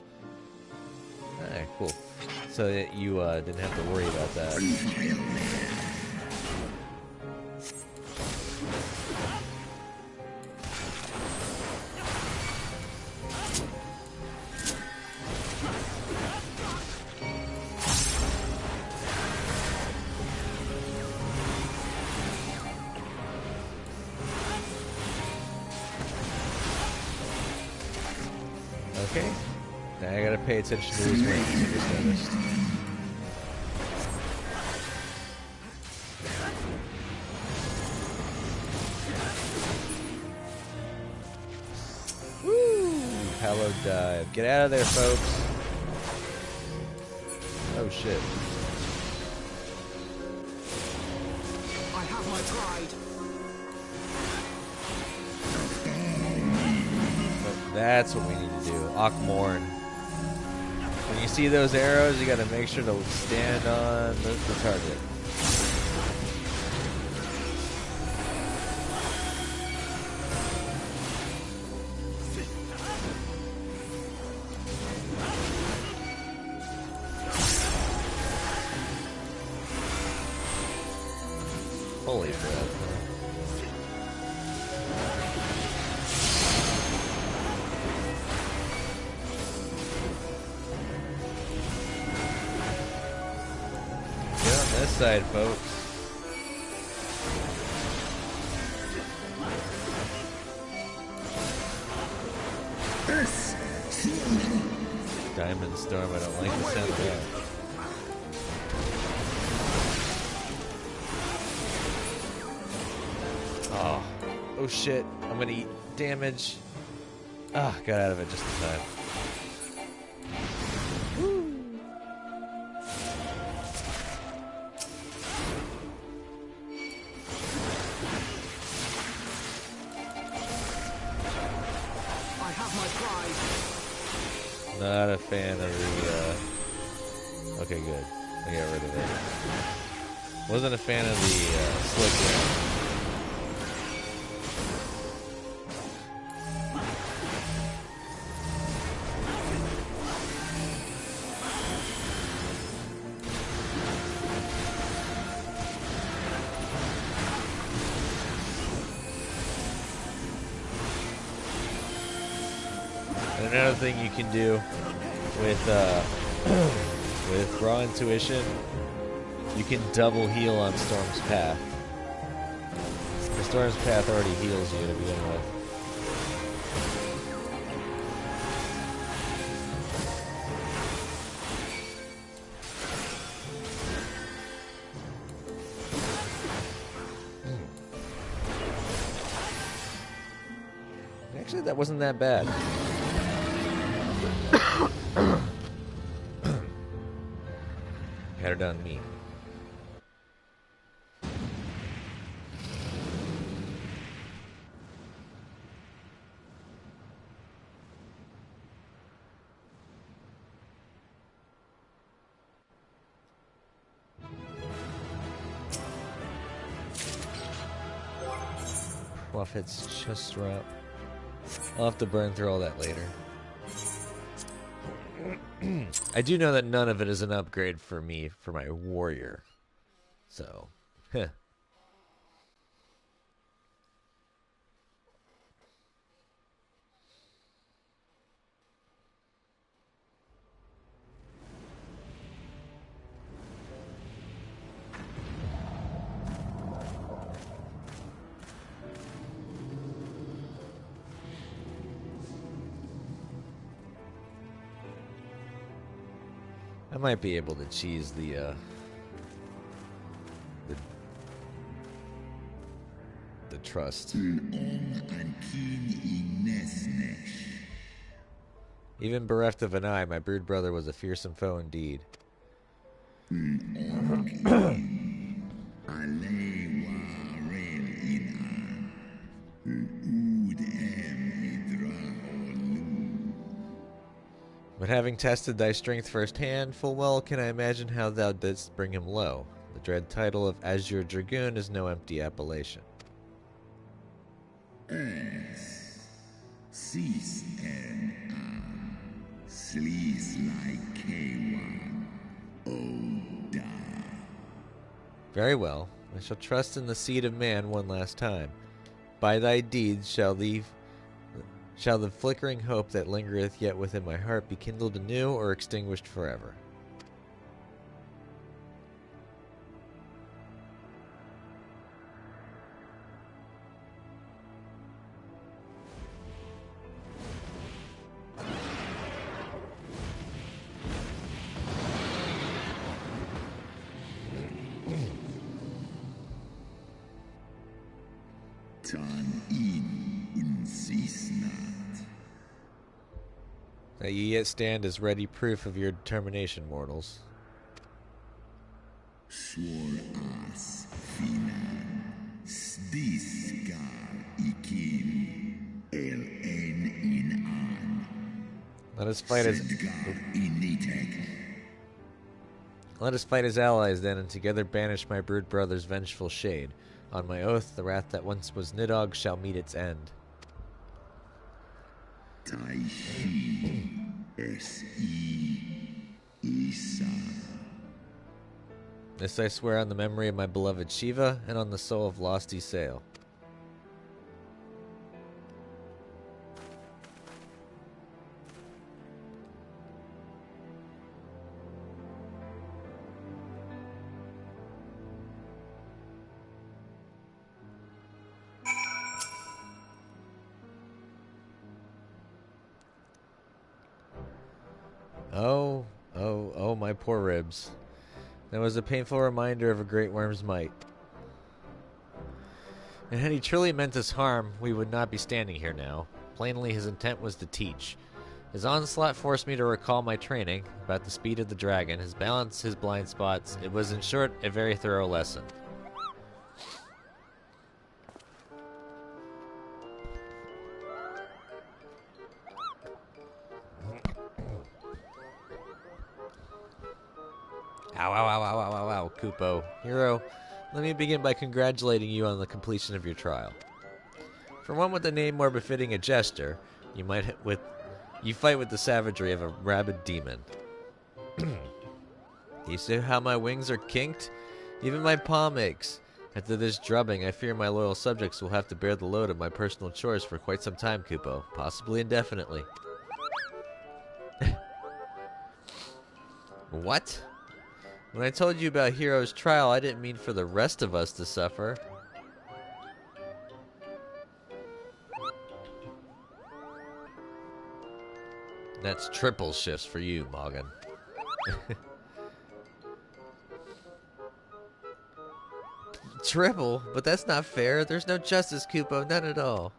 Alright, cool. So that you didn't have to worry about that. Okay. Now I gotta pay attention to these wings. I just noticed. Woo! Hallowed dive. Get out of there, folks. Oh shit. I have my pride. That's what we need to do. Akmorn. When you see those arrows, you gotta make sure to stand on the target. Holy crap. This side, folks. Diamond Storm, I don't like the sound of that. Oh. Oh shit. I'm gonna eat damage. Ah, got out of it just in time. Not a fan of the, okay, good. I got rid of it. Wasn't a fan of the, slick ring. And another thing you can do with with raw intuition, you can double heal on Storm's Path. The Storm's Path already heals you to begin with. Actually, that wasn't that bad. Had her done me. Fluff hits just right. I'll have to burn through all that later. I do know that none of it is an upgrade for me, for my warrior. So, heh. I might be able to cheese the trust. Even bereft of an eye, my brood brother was a fearsome foe indeed. But having tested thy strength firsthand, full well can I imagine how thou didst bring him low. The dread title of Azure Dragoon is no empty appellation. Very well. I shall trust in the seed of man one last time. By thy deeds shall the flickering hope that lingereth yet within my heart be kindled anew or extinguished forever. That ye yet stand as ready proof of your determination, mortals. Let us fight as allies then, and together banish my brood brother's vengeful shade. On my oath, the wrath that once was Nidog shall meet its end. This I swear on the memory of my beloved Shiva and on the soul of lost Isail. Oh, my poor ribs. That was a painful reminder of a great worm's might. And had he truly meant us harm, we would not be standing here now. Plainly, his intent was to teach. His onslaught forced me to recall my training about the speed of the dragon, his balance, his blind spots. It was, in short, a very thorough lesson. Ow, Kupo. Hero, let me begin by congratulating you on the completion of your trial. For one with a name more befitting a jester, you fight with the savagery of a rabid demon. You see how my wings are kinked? Even my palm aches. After this drubbing, I fear my loyal subjects will have to bear the load of my personal chores for quite some time, Kupo. Possibly indefinitely. What? When I told you about Hero's trial, I didn't mean for the rest of us to suffer. That's triple shifts for you, Morgan. Triple? But that's not fair. There's no justice, Kupo. None at all.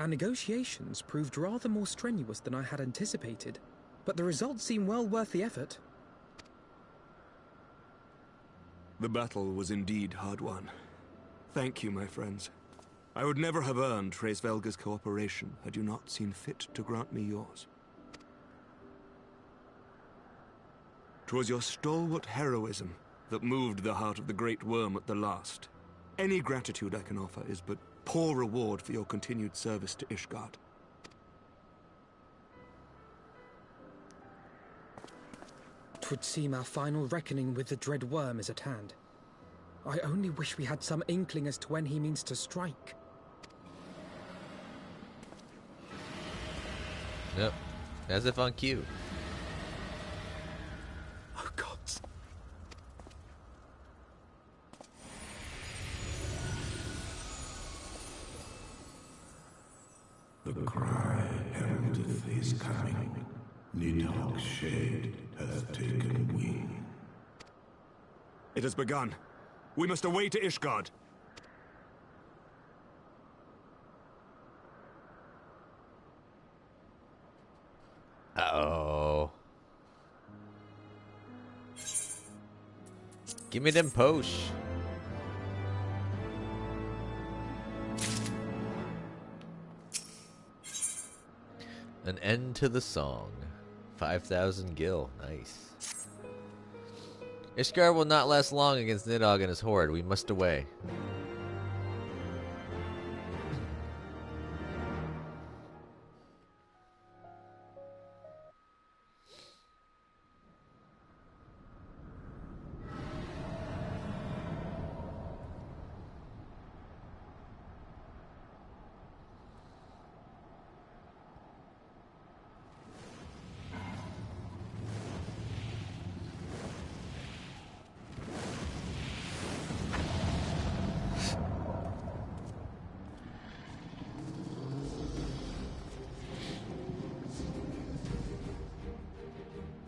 Our negotiations proved rather more strenuous than I had anticipated, but the results seem well worth the effort. The battle was indeed hard won. Thank you, my friends. I would never have earned Hraesvelga's cooperation had you not seen fit to grant me yours. 'Twas your stalwart heroism that moved the heart of the Great Worm at the last. Any gratitude I can offer is but poor reward for your continued service to Ishgard. 'Twould seem our final reckoning with the dread worm is at hand. I only wish we had some inkling as to when he means to strike. Yep. As if on cue. Oh, gods. The cry heraldeth his coming. Nidhogg's shade hath taken wing. It has begun. We must away to Ishgard. Uh-oh. Give me them posh. An end to the song. 5,000 gil. Nice. Ishgard will not last long against Nidhogg and his horde. We must away.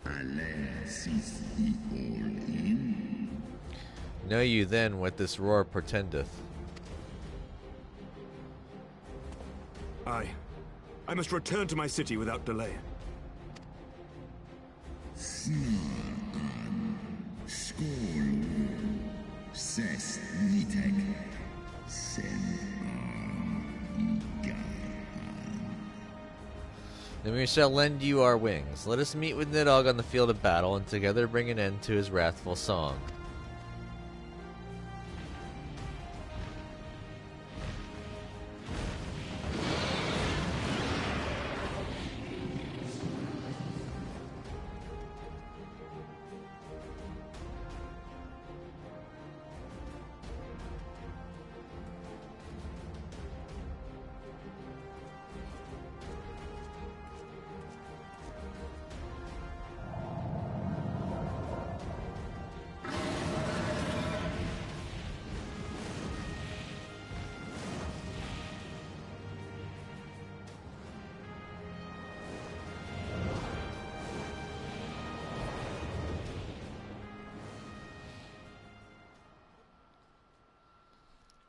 Alas, is he all in? Know you then what this roar portendeth. Aye. I must return to my city without delay. Snar'an, skål, ses nitek, sen igar. Then we shall lend you our wings. Let us meet with Nidhogg on the field of battle, and together bring an end to his wrathful song.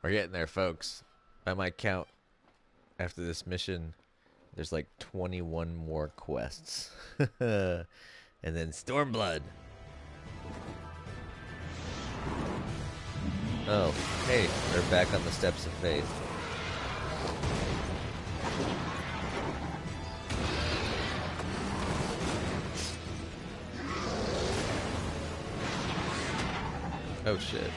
We're getting there, folks. By my count, after this mission, there's like 21 more quests. And then Stormblood. Oh, hey, we're back on the steps of faith. Oh shit.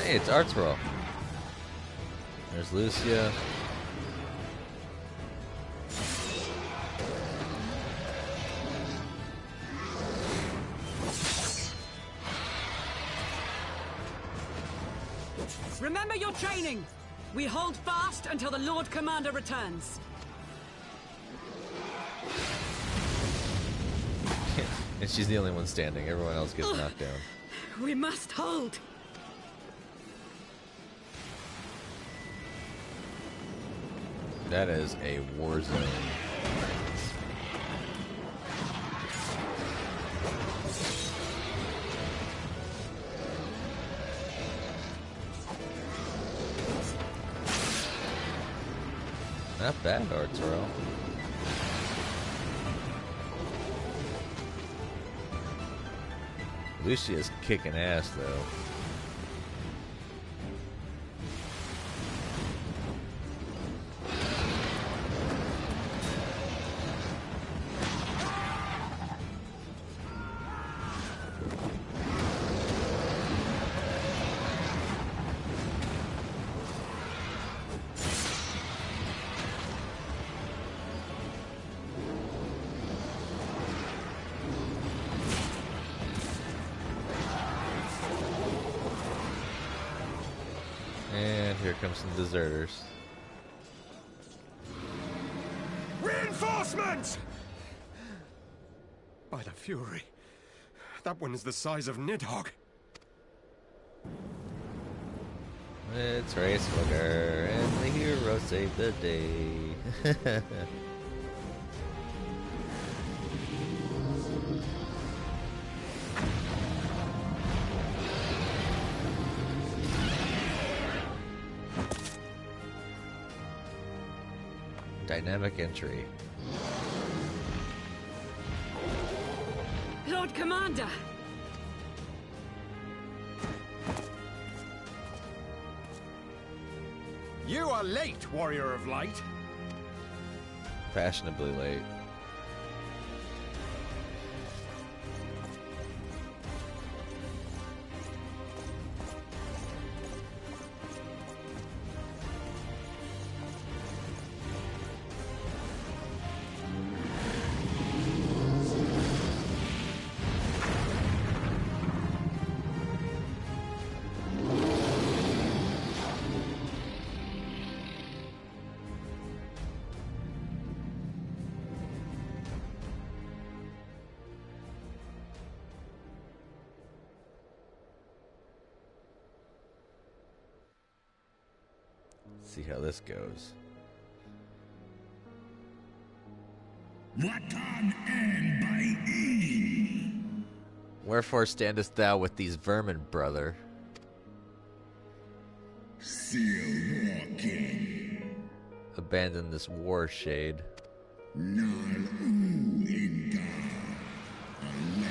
Hey, it's Arturo. There's Lucia. Remember your training! We hold fast until the Lord Commander returns. And she's the only one standing. Everyone else gets knocked down. We must hold! That is a war zone. Not bad, Arturo. Lucia's kicking ass, though. And here comes some deserters. Reinforcements! By the Fury, that one is the size of Nidhogg. It's Racewalker, and the hero saved the day. Dynamic entry. Lord Commander! You are late, Warrior of Light. Fashionably late. See how this goes. Wherefore standest thou with these vermin, brother? Still walking. Abandon this war shade. Nal inga. Ale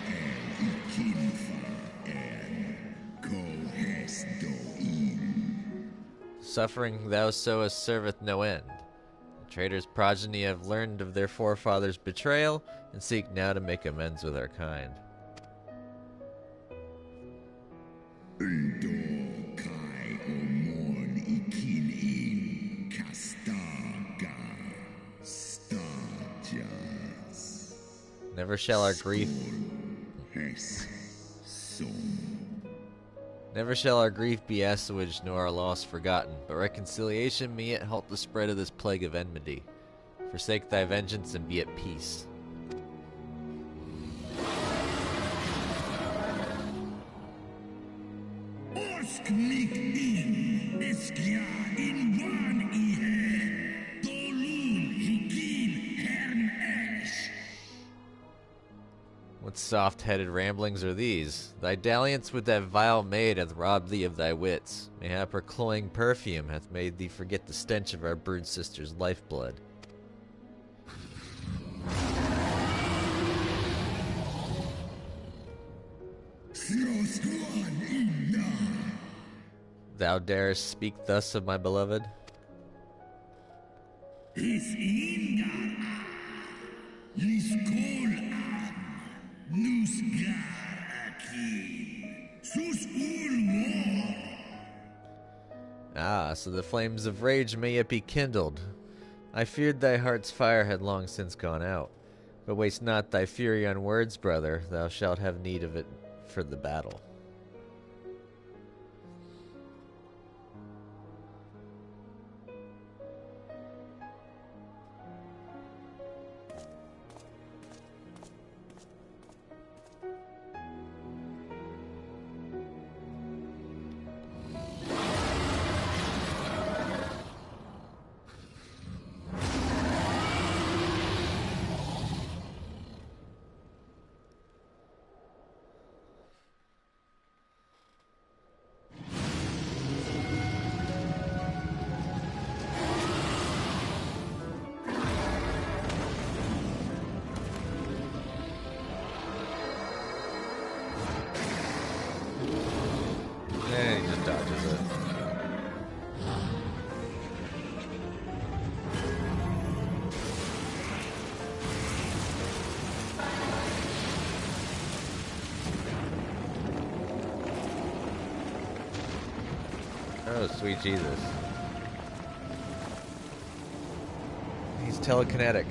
el ikinfa en kohes doin. Suffering thou sowest serveth no end. The traitor's progeny have learned of their forefathers' betrayal, and seek now to make amends with our kind. Undo kai omon ikin in kastaga stajas. Never shall our grief Hes som. Never shall our grief be assuaged, nor our loss forgotten, but reconciliation may yet halt the spread of this plague of enmity. Forsake thy vengeance and be at peace. Orsknik in eskia in van ihe dolun hikin hern esh. What soft-headed ramblings are these? Thy dalliance with that vile maid hath robbed thee of thy wits. Mayhap her cloying perfume hath made thee forget the stench of our brood sister's lifeblood. Sroskuan inna. Thou darest speak thus of my beloved? Is inga. Liskol an. Nusgar akin. Sus war. Ah, so the flames of rage may yet be kindled. I feared thy heart's fire had long since gone out. But waste not thy fury on words, brother. Thou shalt have need of it for the battle. Oh, sweet Jesus. He's telekinetic.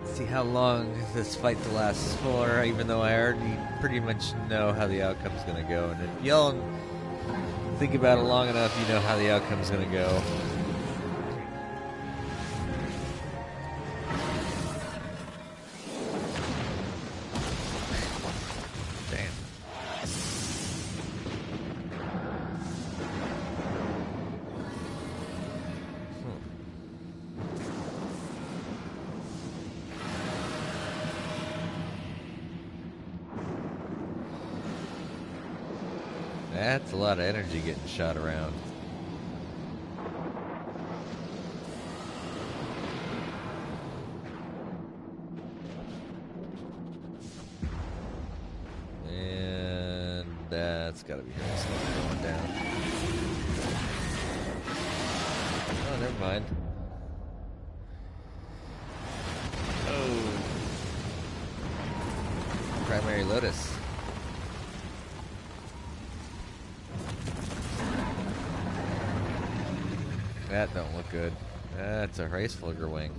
See how long this fight lasts for, even though I already pretty much know how the outcome's gonna go. And if y'all think about it long enough, you know how the outcome's gonna go. Damn. That's a lot of energy getting shot around. And that's gotta be very slow going down. Oh, never mind. Oh. Primary Lotus. That don't look good. That's a race flugger wing.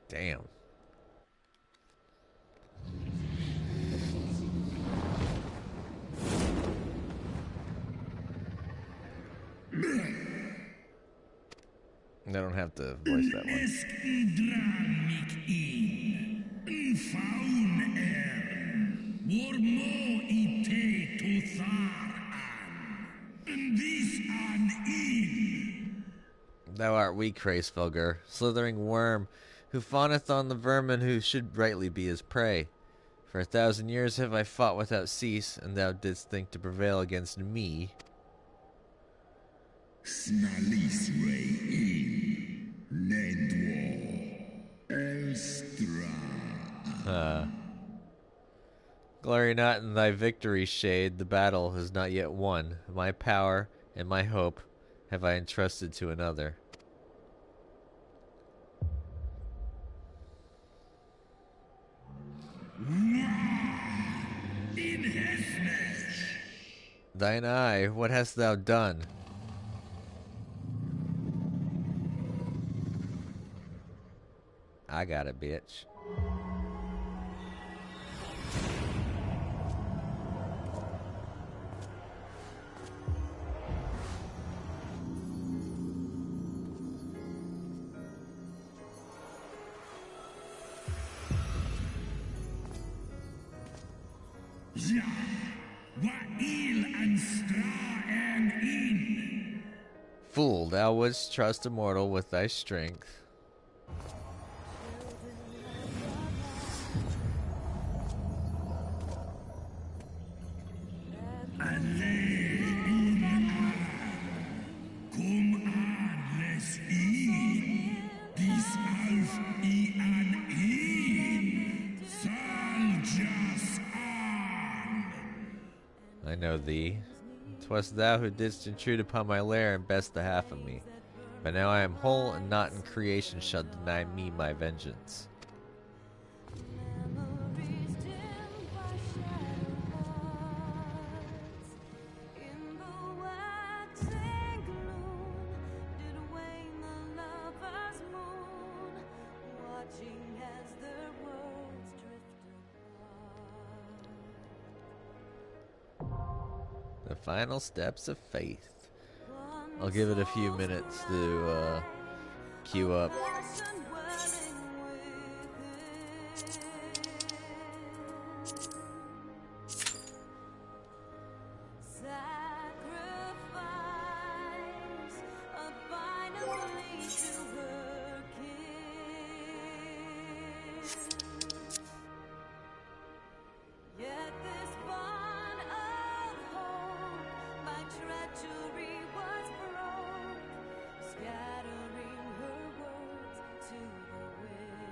Damn. I don't have to voice that one. Thou art weak, Hraesvelgr, slithering worm, who fawneth on the vermin who should rightly be his prey. For 1,000 years have I fought without cease, and thou didst think to prevail against me. Glory not in thy victory, shade. The battle is not yet won. My power and my hope have I entrusted to another. Thine eye, what hast thou done? I got it, bitch. Fool, thou wouldst trust a mortal with thy strength. I know thee. 'Twas thou who didst intrude upon my lair and best the half of me. But now I am whole, and naught in creation shall deny me my vengeance. The final steps of faith. I'll give it a few minutes to queue up. Yet this bond of hope, my treachery was broke, scattering her words to the wind.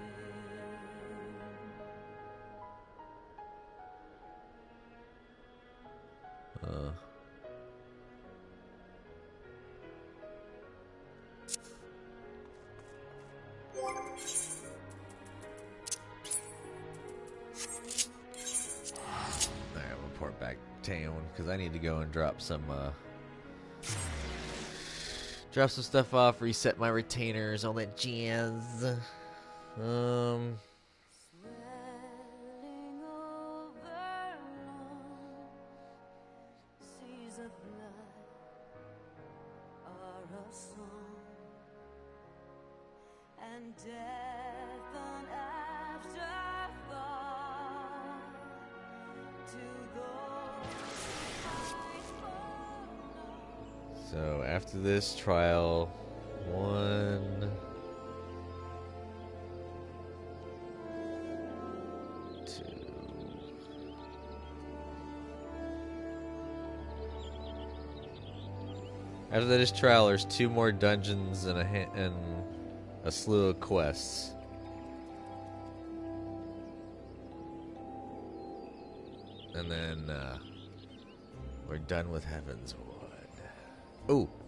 Alright, I'm gonna report back town because I need to go and drop some stuff off, reset my retainers, all that jazz. Swelling over long seas of blood are a song, and death an afterthought to those who fight for love. So after this trial, 1, 2. After this trial, there's 2 more dungeons and a slew of quests. And then we're done with Heaven's Wood.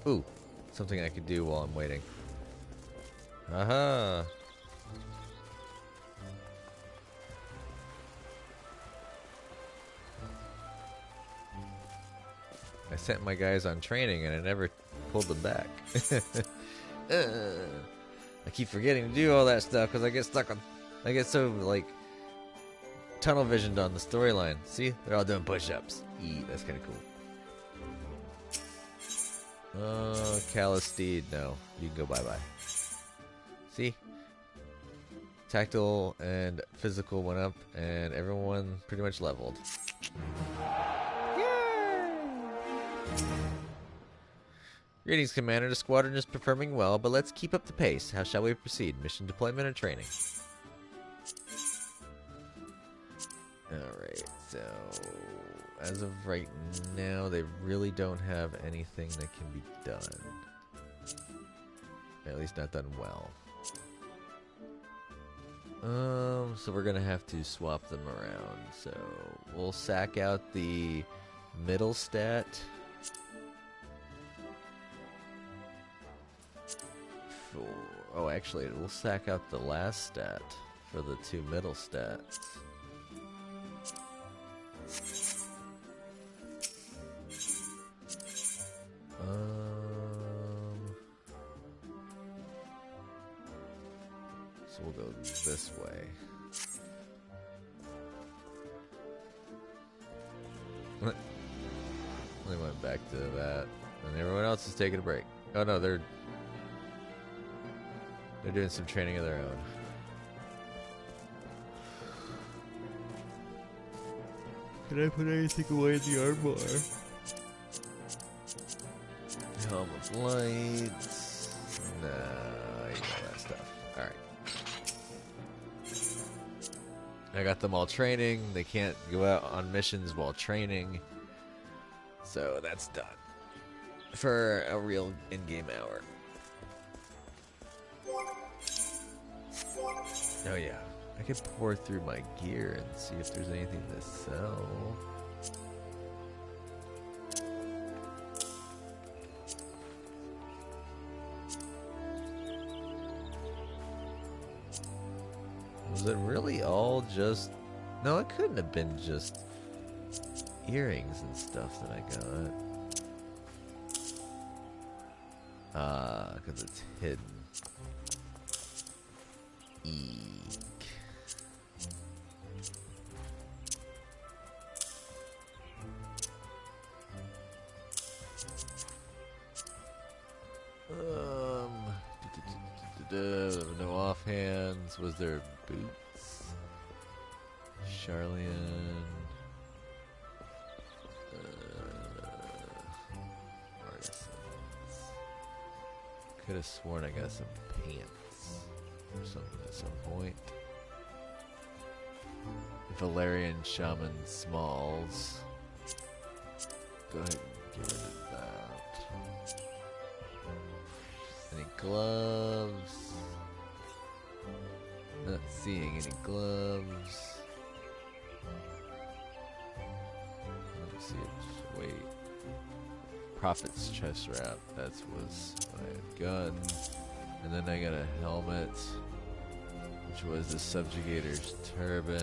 Ooh, something I could do while I'm waiting. Aha! I sent my guys on training and I never pulled them back. I keep forgetting to do all that stuff because I get so like tunnel visioned on the storyline. See, they're all doing push-ups. That's kind of cool. Callous Steed, no, you can go bye-bye. See, tactile and physical went up, and everyone pretty much leveled. Greetings, Commander. The squadron is performing well, but let's keep up the pace. How shall we proceed? Mission deployment or training? Alright, so as of right now, they really don't have anything that can be done. At least not done well. So we're gonna have to swap them around. So we'll sack out the middle stat. Oh, actually, we'll sack out the last stat for the 2 middle stats. So we'll go this way. They went back to that, and everyone else is taking a break. Oh no, they're doing some training of their own. Can I put anything away in the armor? Helm of Lights. Nah, I need all that stuff. Alright. I got them all training. They can't go out on missions while training. So that's done. For a real in-game hour. Oh yeah. I could pour through my gear and see if there's anything to sell. Was it really all just... No, it couldn't have been just earrings and stuff that I got. Because it's hidden. Eek. No offhands. Was there boots? Charlian. Artisans. Could have sworn I got some pants or something at some point. Valerian Shaman Smalls. Go ahead and get rid of that. Any gloves? Not seeing any gloves. Let me see it. Wait. Prophet's chest wrap. That was what I had. Gun. And then I got a helmet, which was the subjugator's turban. I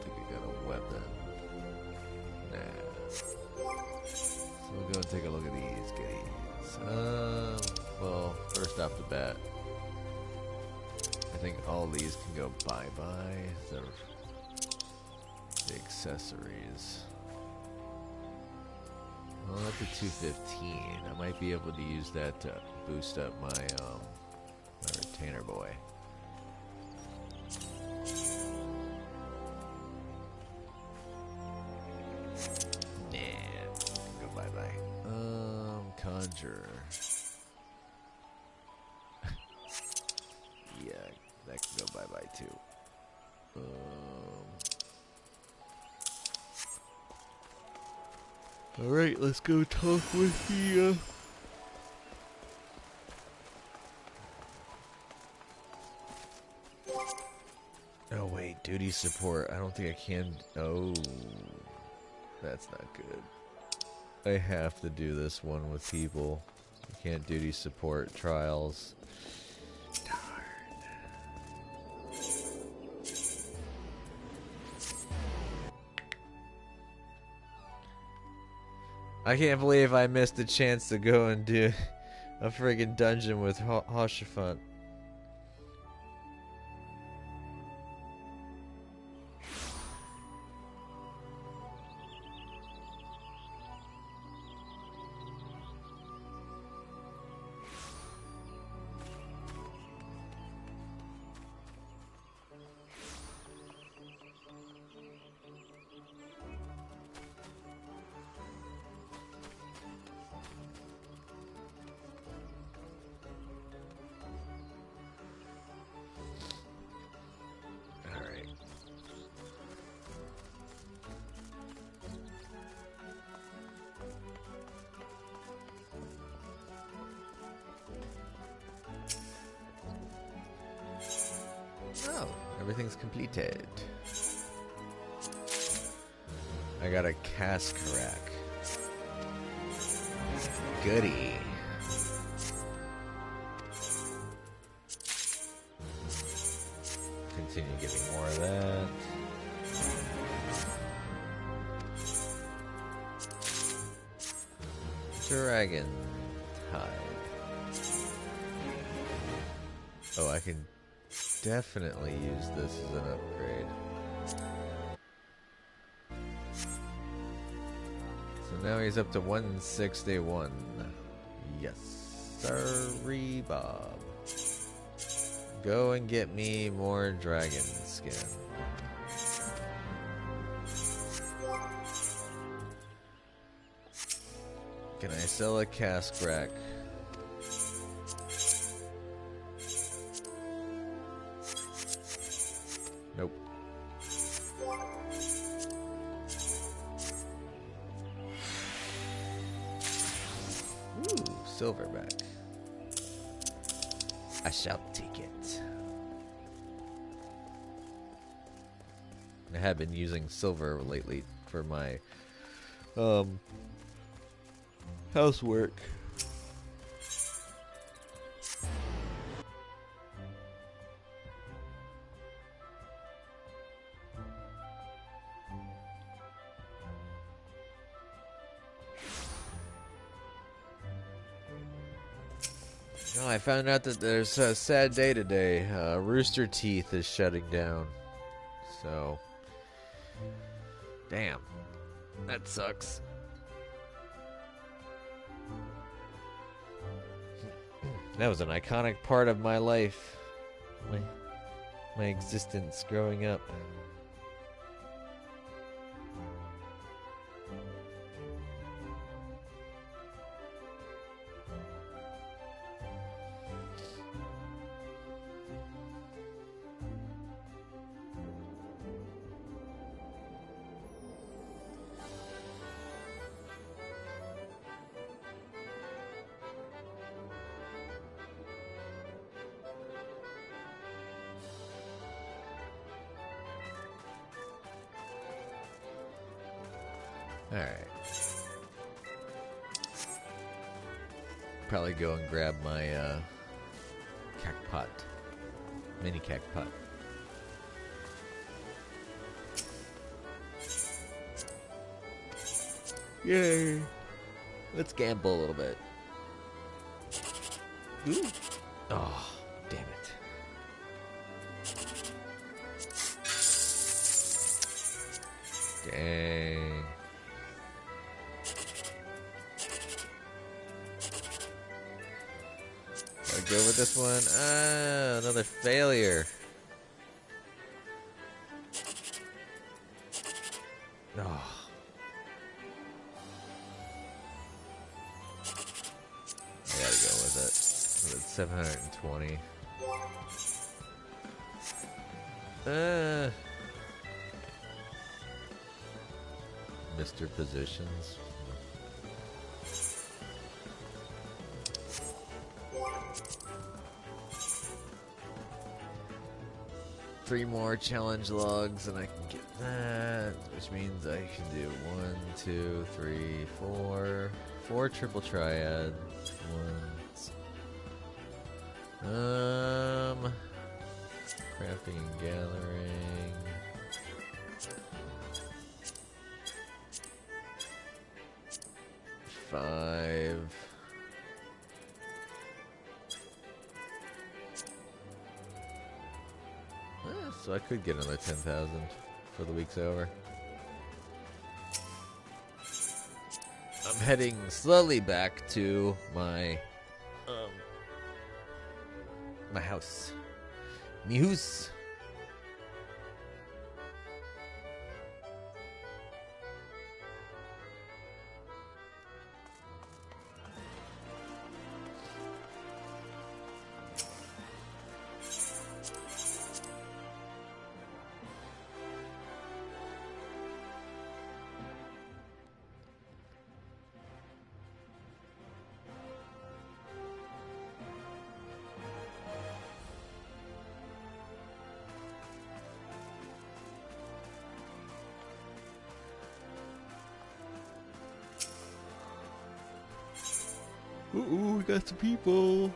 think I got a weapon. Nah. So we'll go and take a look at these goodies. Well, first off the bat, I think all these can go bye-bye. They're the accessories. Well, that's a 215. I might be able to use that to boost up my retainer boy. Nah, go bye-bye. Conjurer. Yeah, that can go bye-bye too. Alright, let's go talk with the, Oh wait, duty support. I don't think I can... Oh, that's not good. I have to do this one with people. I can't duty support trials. Darn. I can't believe I missed the chance to go and do a friggin' dungeon with Hoshafant. Oh, everything's completed. I got a cask rack. Goody. Continue giving more of that. Dragon hide. Oh, I can definitely use this as an upgrade. So now he's up to 161. Yes, sorry, Bob. Go and get me more dragon skin. Can I sell a cask rack? Nope. Ooh, silverback. I shall take it. I have been using silver lately for my housework. Oh, I found out that there's a sad day today. Rooster Teeth is shutting down. So, damn, that sucks. That was an iconic part of my life, my existence growing up. Alright. Probably go and grab my cacpot. Mini cacpot. Yay! Let's gamble a little bit. Ooh. Oh, damn it. Dang. Gotta go with this one. Ah, another failure. Oh. I gotta go with it. It's 720. Mr. Positions. Three more challenge logs and I can get that, which means I can do 1, 2, 3, 4. 4 triple triad. Crafting and gathering. Five. So I could get another 10,000 for the week's over. I'm heading slowly back to my my house. Me house. Ooh, we got some people.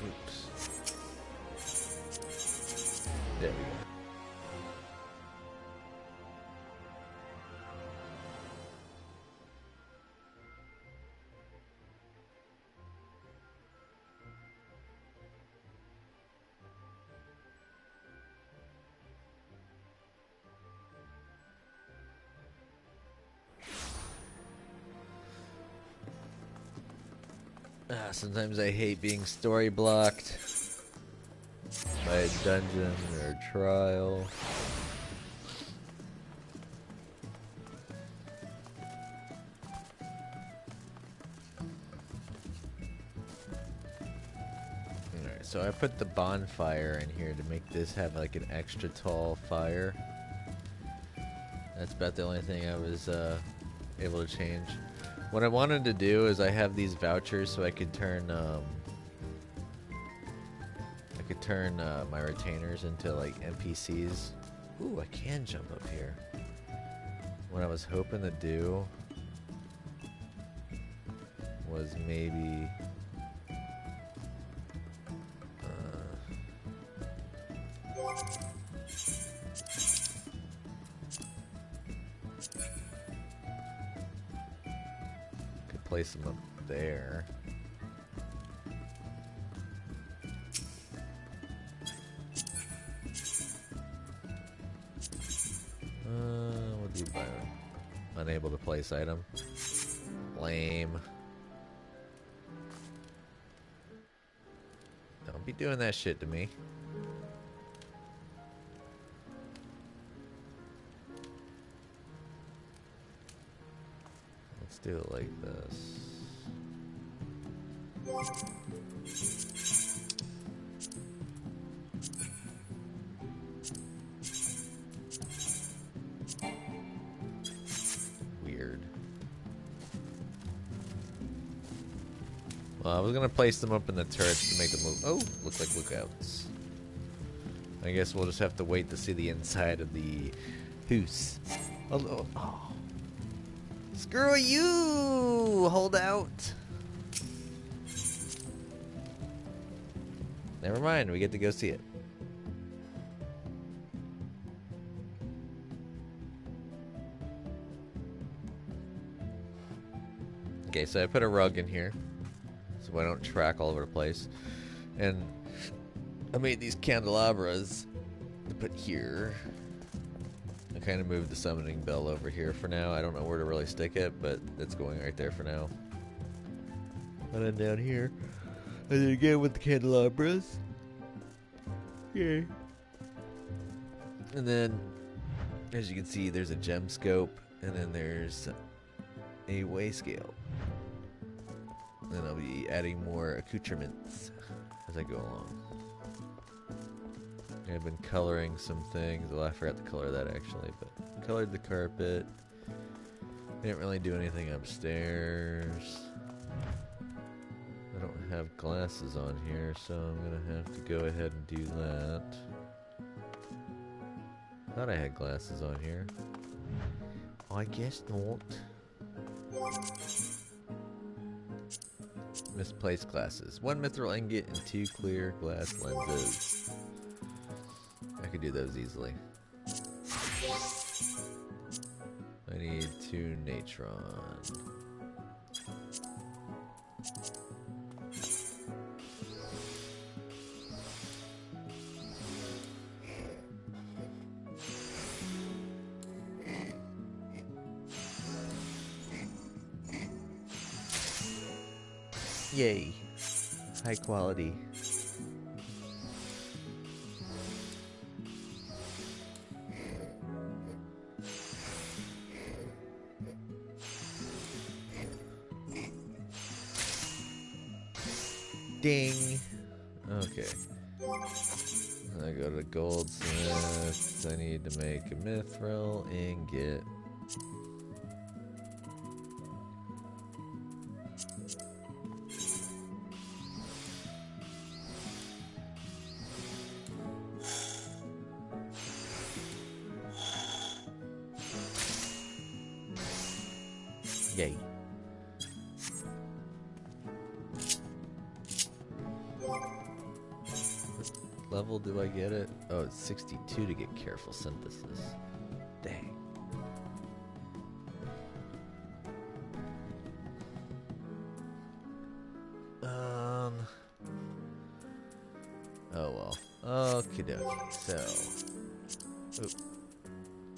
Oops. There we go. Sometimes I hate being story blocked by a dungeon or a trial. Alright, so I put the bonfire in here to make this have like an extra tall fire. That's about the only thing I was able to change. What I wanted to do is I have these vouchers so I could turn my retainers into like NPCs. Ooh, I can jump up here. What I was hoping to do was maybe place them up there. What do you buy? Unable to place item. Lame. Don't be doing that shit to me. Let's do it like this. I was gonna place them up in the turrets to make them look like lookouts. I guess we'll just have to wait to see the inside of the house. Oh. Screw you! Hold out. Never mind, we get to go see it. Okay, so I put a rug in here so I don't track all over the place. And I made these candelabras to put here. I kind of moved the summoning bell over here for now. I don't know where to really stick it, but it's going right there for now. And then down here, and then again with the candelabras. Yeah. And then, as you can see, there's a gem scope, and then there's a weigh scale. Then I'll be adding more accoutrements as I go along. I've been coloring some things. Well, I forgot to color that actually, but colored the carpet. Didn't really do anything upstairs. I don't have glasses on here, so I'm gonna have to go ahead and do that. Thought I had glasses on here. I guess not. Misplaced glasses. 1 mithril ingot and 2 clear glass lenses. I could do those easily. I need 2 natron. Yay. High quality. Ding. Okay. I go to goldsmith. I need to make a mithril ingot. Yay. What level do I get it? Oh, it's 62 to get careful synthesis. Dang. Oh well. Okie dokie. So.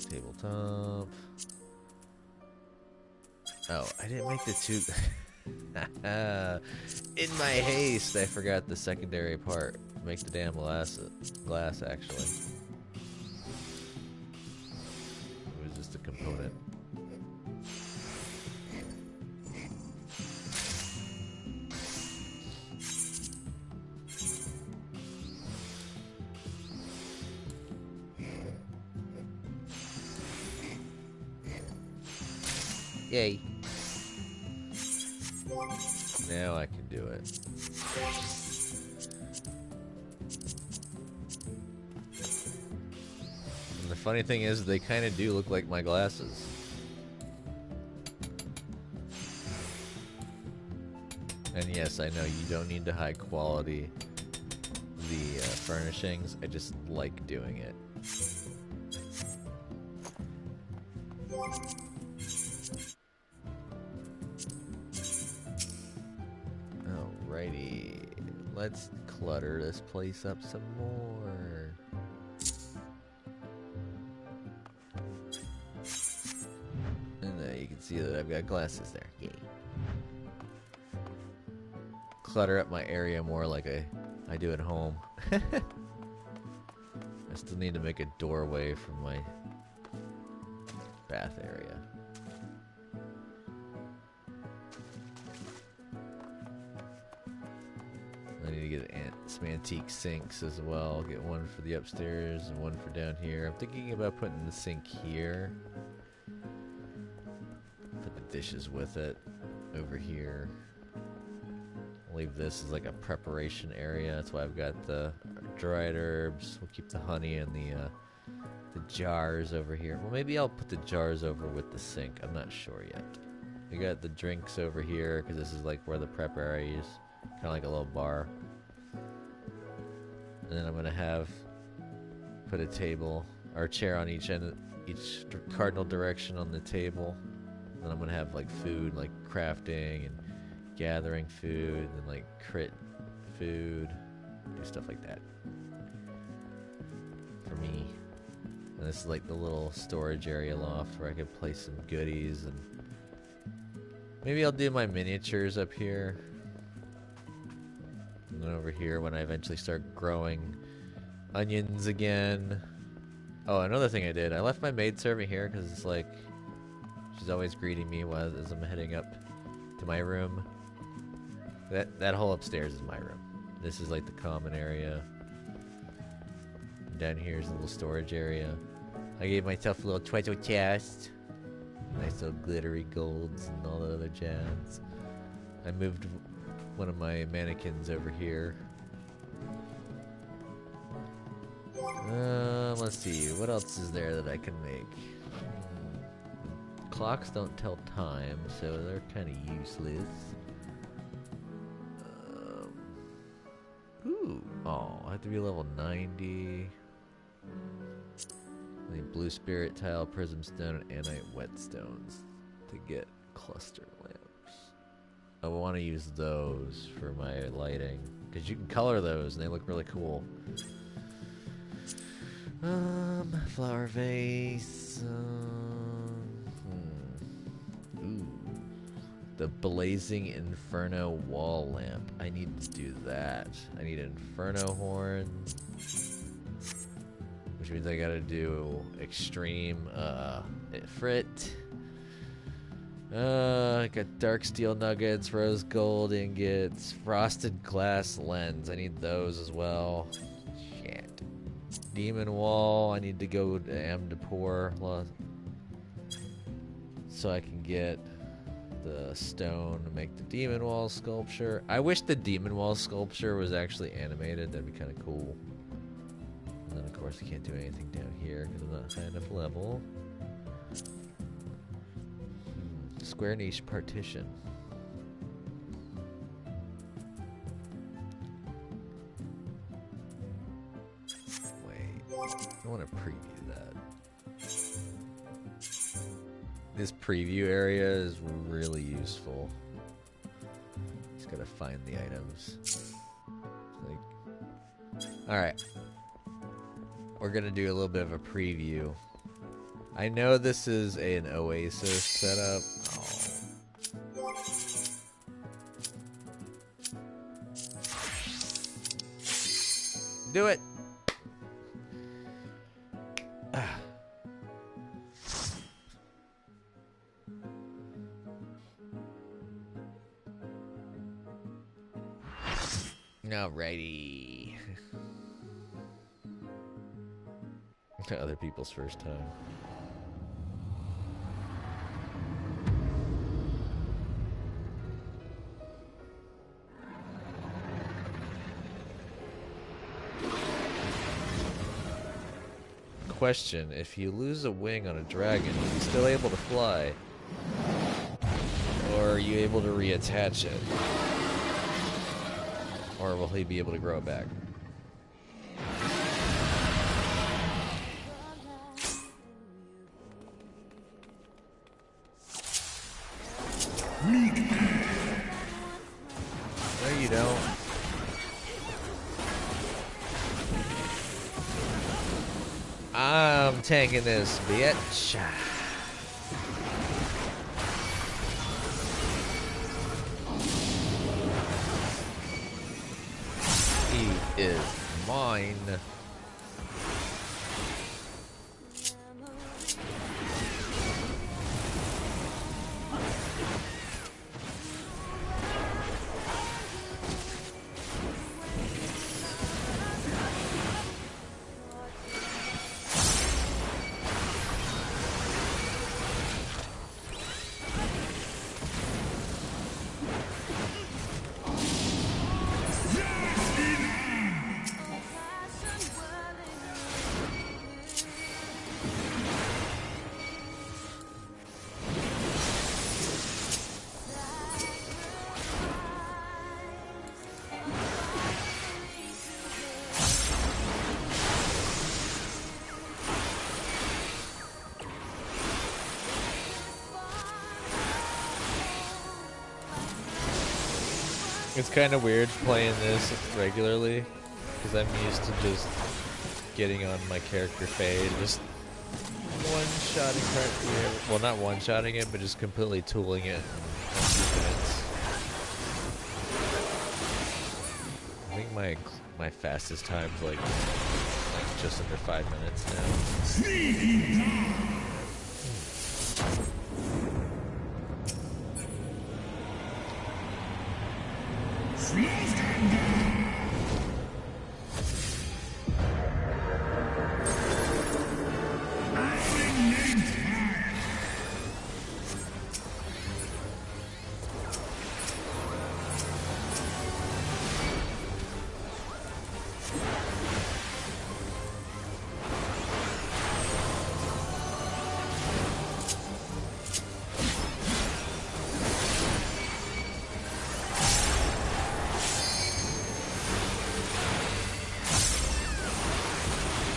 Tabletop. Oh, I didn't make the two. In my haste, I forgot the secondary part. Make the damn glass actually. It was just a component. Yay. Now I can do it. And the funny thing is, they kind of do look like my glasses. And yes, I know you don't need to high quality the furnishings. I just like doing it. Alrighty, let's clutter this place up some more. And there you can see that I've got glasses there. Yay. Clutter up my area more like I do at home. I still need to make a doorway from my bath area. I need to get some antique sinks as well. Get one for the upstairs and one for down here. I'm thinking about putting the sink here. Put the dishes with it over here. leave this as like a preparation area. That's why I've got the dried herbs. We'll keep the honey and the jars over here. Well, maybe I'll put the jars over with the sink. I'm not sure yet. We got the drinks over here because this is like where the prep area is, kind of like a little bar. And then I'm gonna put a table or a chair on each end, each cardinal direction on the table. Then I'm gonna have like food, like crafting and gathering food, and like crit food, do stuff like that for me. And this is like the little storage area loft where I could place some goodies, and maybe I'll do my miniatures up here. And then over here when I eventually start growing onions again. Oh, another thing I did, I left my maidservant here because it's like she's always greeting me as I'm heading up to my room. That whole upstairs is my room. This is like the common area. Down here is a little storage area. I gave myself a little treasure chest. Nice little glittery golds and all the other jazz. I moved one of my mannequins over here. Let's see, what else is there that I can make? Clocks don't tell time, so they're kind of useless. Oh, I have to be level 90. I need blue spirit tile, prism stone, and anite whetstones to get cluster lamps. I want to use those for my lighting because you can color those and they look really cool. Flower vase. Ooh. The Blazing Inferno wall lamp. I need to do that. I need Inferno horn. Which means I gotta do extreme Ifrit. I got dark steel nuggets, rose gold ingots, frosted glass lens. I need those as well. Shit. Demon wall. I need to go to Amdapur so I can get the stone to make the demon wall sculpture. I wish the demon wall sculpture was actually animated. That'd be kind of cool. And then of course I can't do anything down here because I'm not high enough level. Square niche partition. Wait, I want to preview that. This preview area is really useful. Just gotta find the items. Alright. We're gonna do a little bit of a preview. I know this is an Oasis setup. Oh. Do it! Alrighty. Other people's first time. Question, if you lose a wing on a dragon, are you still able to fly? Or are you able to reattach it? Or will he be able to grow it back? No, you don't. I'm tanking this, bitch. He is mine. It's kind of weird playing this regularly because I'm used to just getting on my character fade, just one-shotting practically. Well, not one-shotting it, but just completely tooling it in a few minutes. I think my fastest time's like just under 5 minutes now.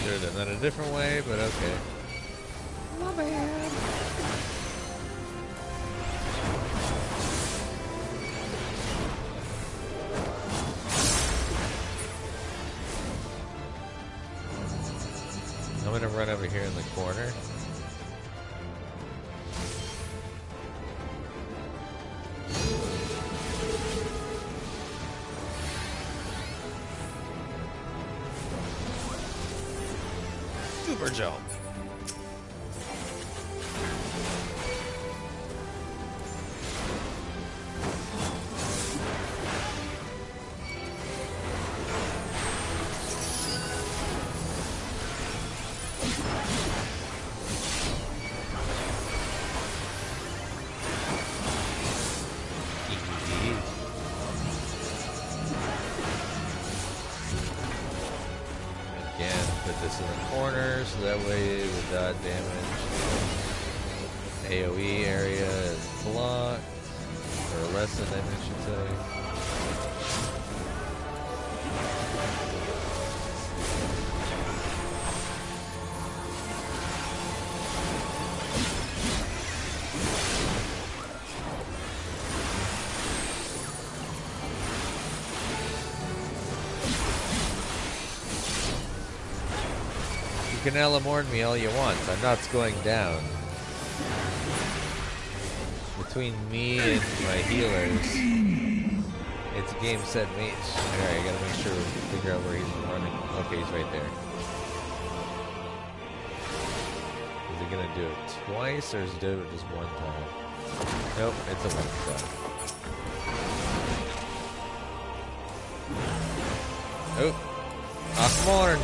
Should have done that a different way, but okay. My bad. I'm gonna run over here in the corner. Super jump. Again, put this in the corner so that way the dot damage AoE area is blocked, or lessened, I should say. You can Elamorn me all you want. I'm not going down. Between me and my healers, it's game, set, match. Alright, I gotta make sure we figure out where he's running. Okay, he's right there. Is he gonna do it twice, or is he doing it just one time? Nope, it's a one shot. Oh, Akmorn!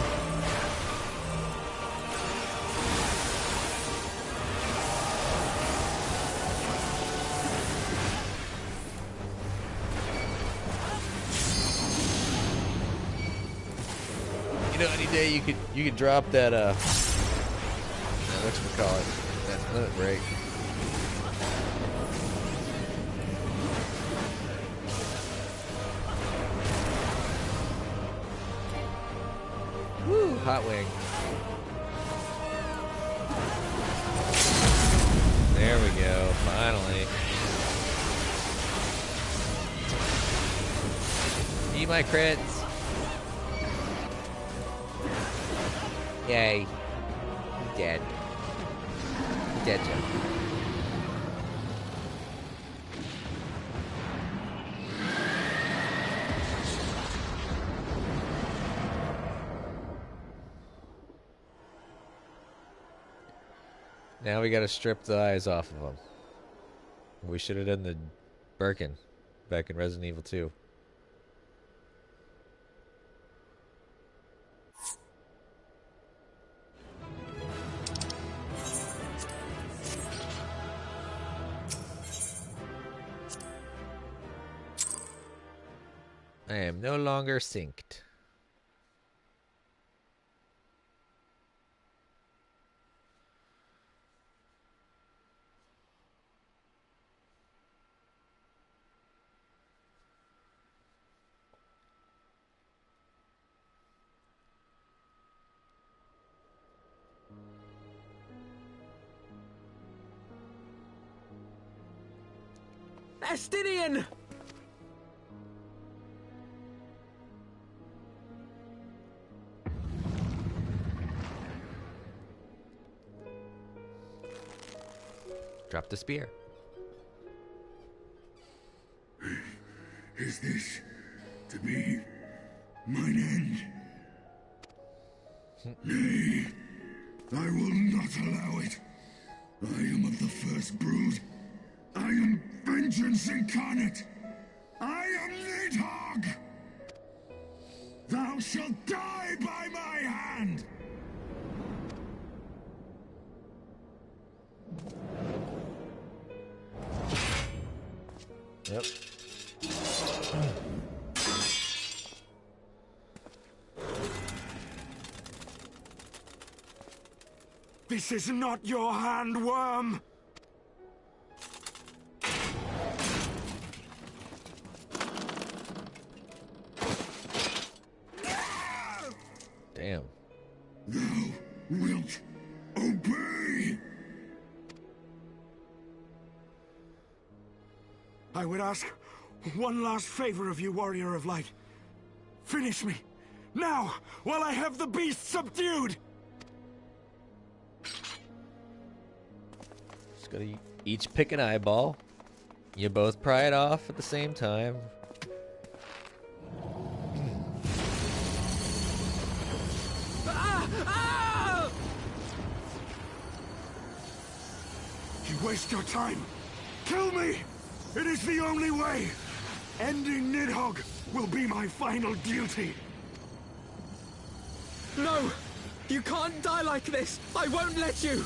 You know, any day you could drop that whatchamacallit, that limit break. Woo, hot wing. There we go, finally. Eat my crits. Yay. He's dead. He's dead, Jim. Now we gotta strip the eyes off of him. We should have done the Birkin back in Resident Evil 2. I am no longer synced. Estinian! Drop the spear. Is this to be mine end? Nay, I will not allow it. I am of the first brood. I am vengeance incarnate. I am Nidhogg. Thou shalt die by my hand. Yep. This is not your hand, worm! Damn. Thou wilt obey. I would ask one last favor of you, Warrior of Light. Finish me, now, while I have the beast subdued! Just gotta each pick an eyeball. You both pry it off at the same time. You waste your time. Kill me! It is the only way! Ending Nidhogg will be my final duty! No! You can't die like this! I won't let you!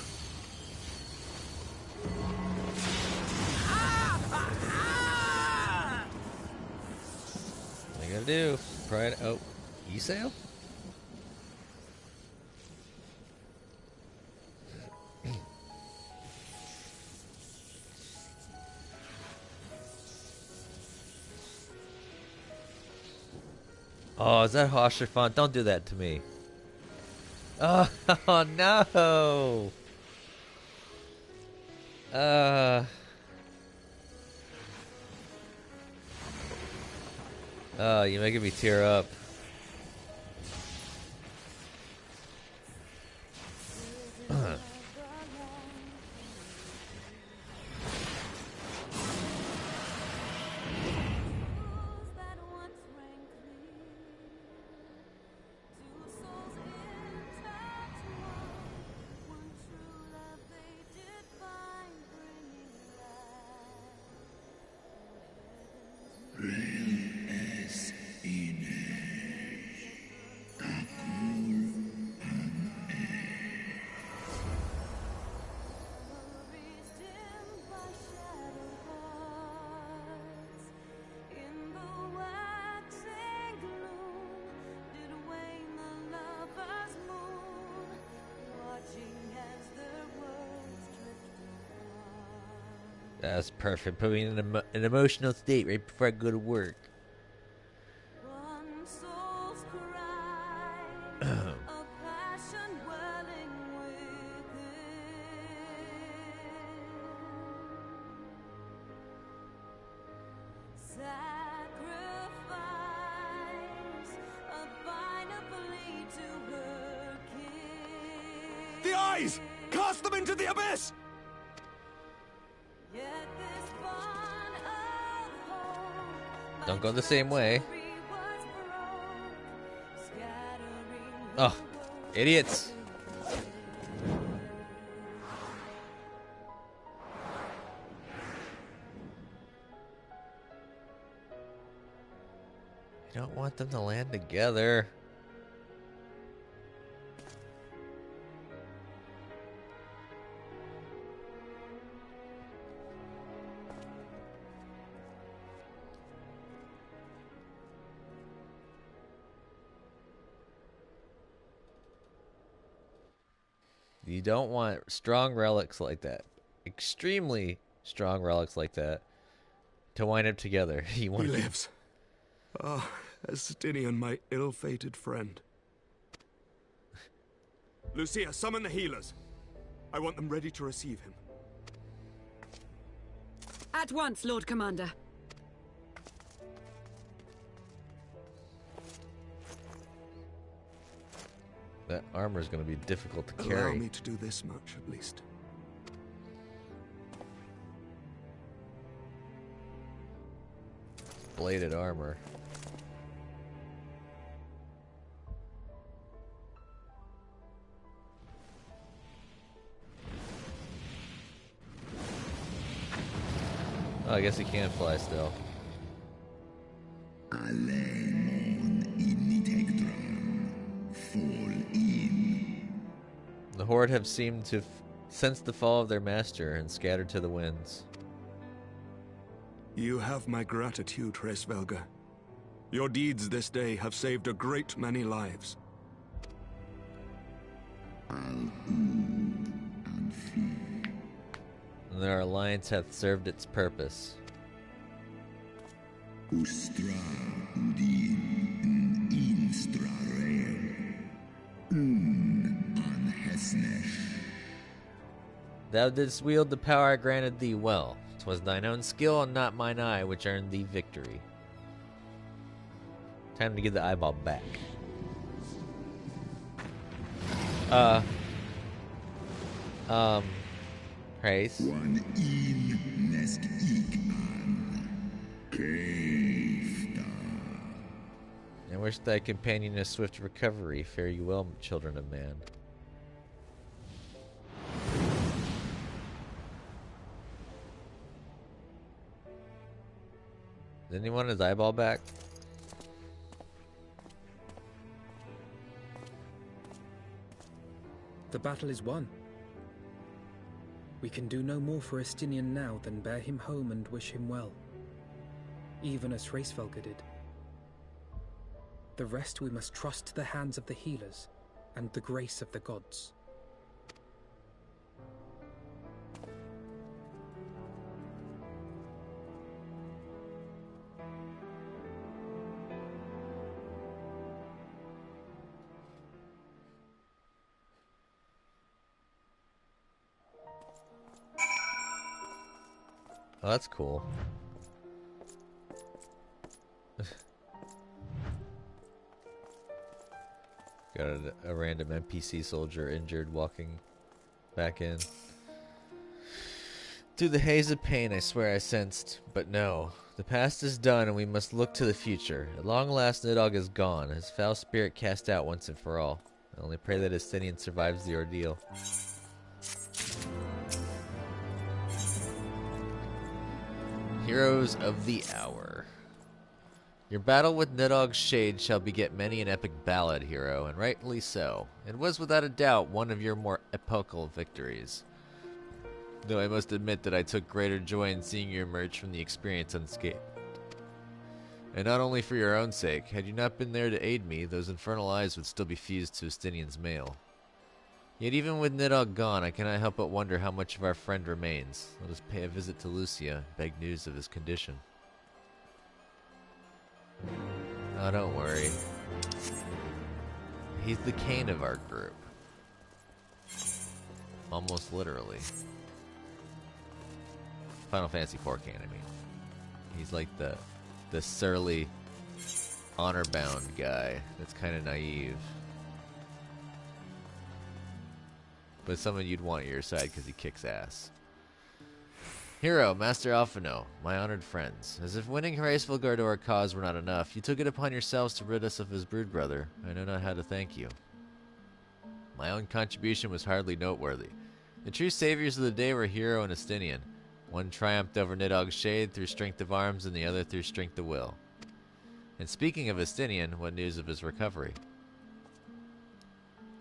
What you gotta do? Pry it. Oh, you sail? Oh, is that Hoshifant? Don't do that to me. Oh, no! Oh, you're making me tear up. That's perfect. Put me in an emotional state right before I go to work. One soul's cry, a passion welling within. Sacrifice, a final plea to her kin. The eyes! Cast them into the abyss! Yet this bond of hope, Don't go the same way. was broke, scattering Oh, idiots. I don't want them to land together. You don't want strong relics like that. Extremely strong relics like that to wind up together. You He want to lives. Ah, Estinian, my ill-fated friend. Lucia, summon the healers. I want them ready to receive him. At once, Lord Commander. that armor is going to be difficult to Allow carry. me to do this much, at least. bladed armor. Oh, I guess he can fly still. The Horde have seemed to sense the fall of their master and scattered to the winds. You have my gratitude, Hraesvelga. Your deeds this day have saved a great many lives. And their alliance hath served its purpose. Thou didst wield the power I granted thee well. 'Twas thine own skill and not mine eye which earned thee victory. Time to get the eyeball back. Hraes. I wish thy companion a swift recovery. Fare you well, children of man. Didn't he want his eyeball back? The battle is won. We can do no more for Estinian now than bear him home and wish him well, even as Hraesvelga did. The rest we must trust to the hands of the healers and the grace of the gods. Oh, that's cool. Got a random NPC soldier injured walking back in. Through the haze of pain I swear I sensed, but no. The past is done and we must look to the future. At long last Nidhogg is gone, his foul spirit cast out once and for all. I only pray that Estinian survives the ordeal. Heroes of the Hour. Your battle with Nidhogg's shade shall beget many an epic ballad, hero, and rightly so. It was without a doubt one of your more epochal victories. Though I must admit that I took greater joy in seeing you emerge from the experience unscathed. And not only for your own sake, had you not been there to aid me, those infernal eyes would still be fused to Estinian's mail. Yet even with Nidhogg gone, I cannot help but wonder how much of our friend remains. Let us pay a visit to Lucia and beg news of his condition. Oh, don't worry. He's the Cain of our group. Almost literally. Final Fantasy IV Cain, I mean. He's like the surly, honor-bound guy that's kind of naive. But someone you'd want at your side because he kicks ass. Hero, Master Alphino, my honored friends. As if winning Hraesvelgar to our cause were not enough, you took it upon yourselves to rid us of his brood brother. I know not how to thank you. My own contribution was hardly noteworthy. The true saviors of the day were Hero and Estinian. One triumphed over Nidhogg's shade through strength of arms and the other through strength of will. And speaking of Estinian, what news of his recovery?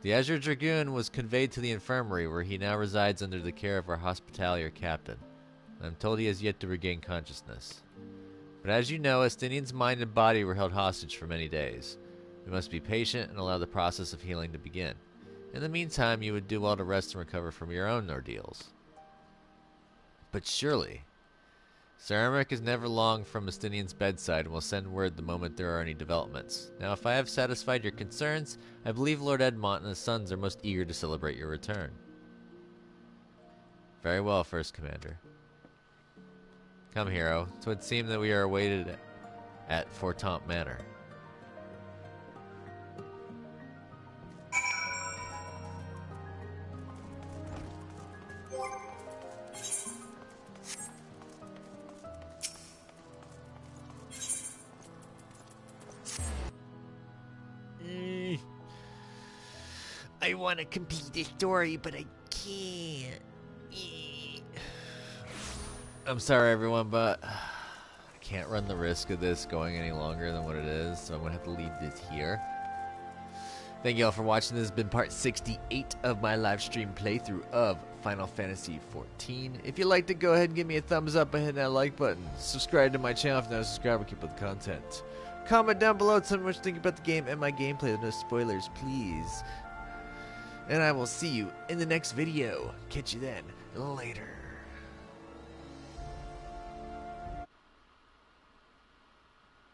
The Azure Dragoon was conveyed to the infirmary where he now resides under the care of our hospitalier captain. I am told he has yet to regain consciousness. But as you know, Estinian's mind and body were held hostage for many days. We must be patient and allow the process of healing to begin. In the meantime, you would do well to rest and recover from your own ordeals. But surely, Sir Emmerich is never long from Estinian's bedside and will send word the moment there are any developments. Now, if I have satisfied your concerns, I believe Lord Edmont and his sons are most eager to celebrate your return. Very well, First Commander. Come, hero. 'Twould seem that we are awaited at Fortemps Manor. I want to complete this story, but I can't. I'm sorry, everyone, but I can't run the risk of this going any longer than what it is, so I'm going to have to leave this here. Thank you all for watching. This has been part 68 of my live stream playthrough of Final Fantasy XIV. If you liked it, go ahead and give me a thumbs up and hit that like button. Subscribe to my channel if you're not a subscriber. Keep up the content. Comment down below and tell me what you think about the game and my gameplay with no spoilers, please. And I will see you in the next video. Catch you then. Later.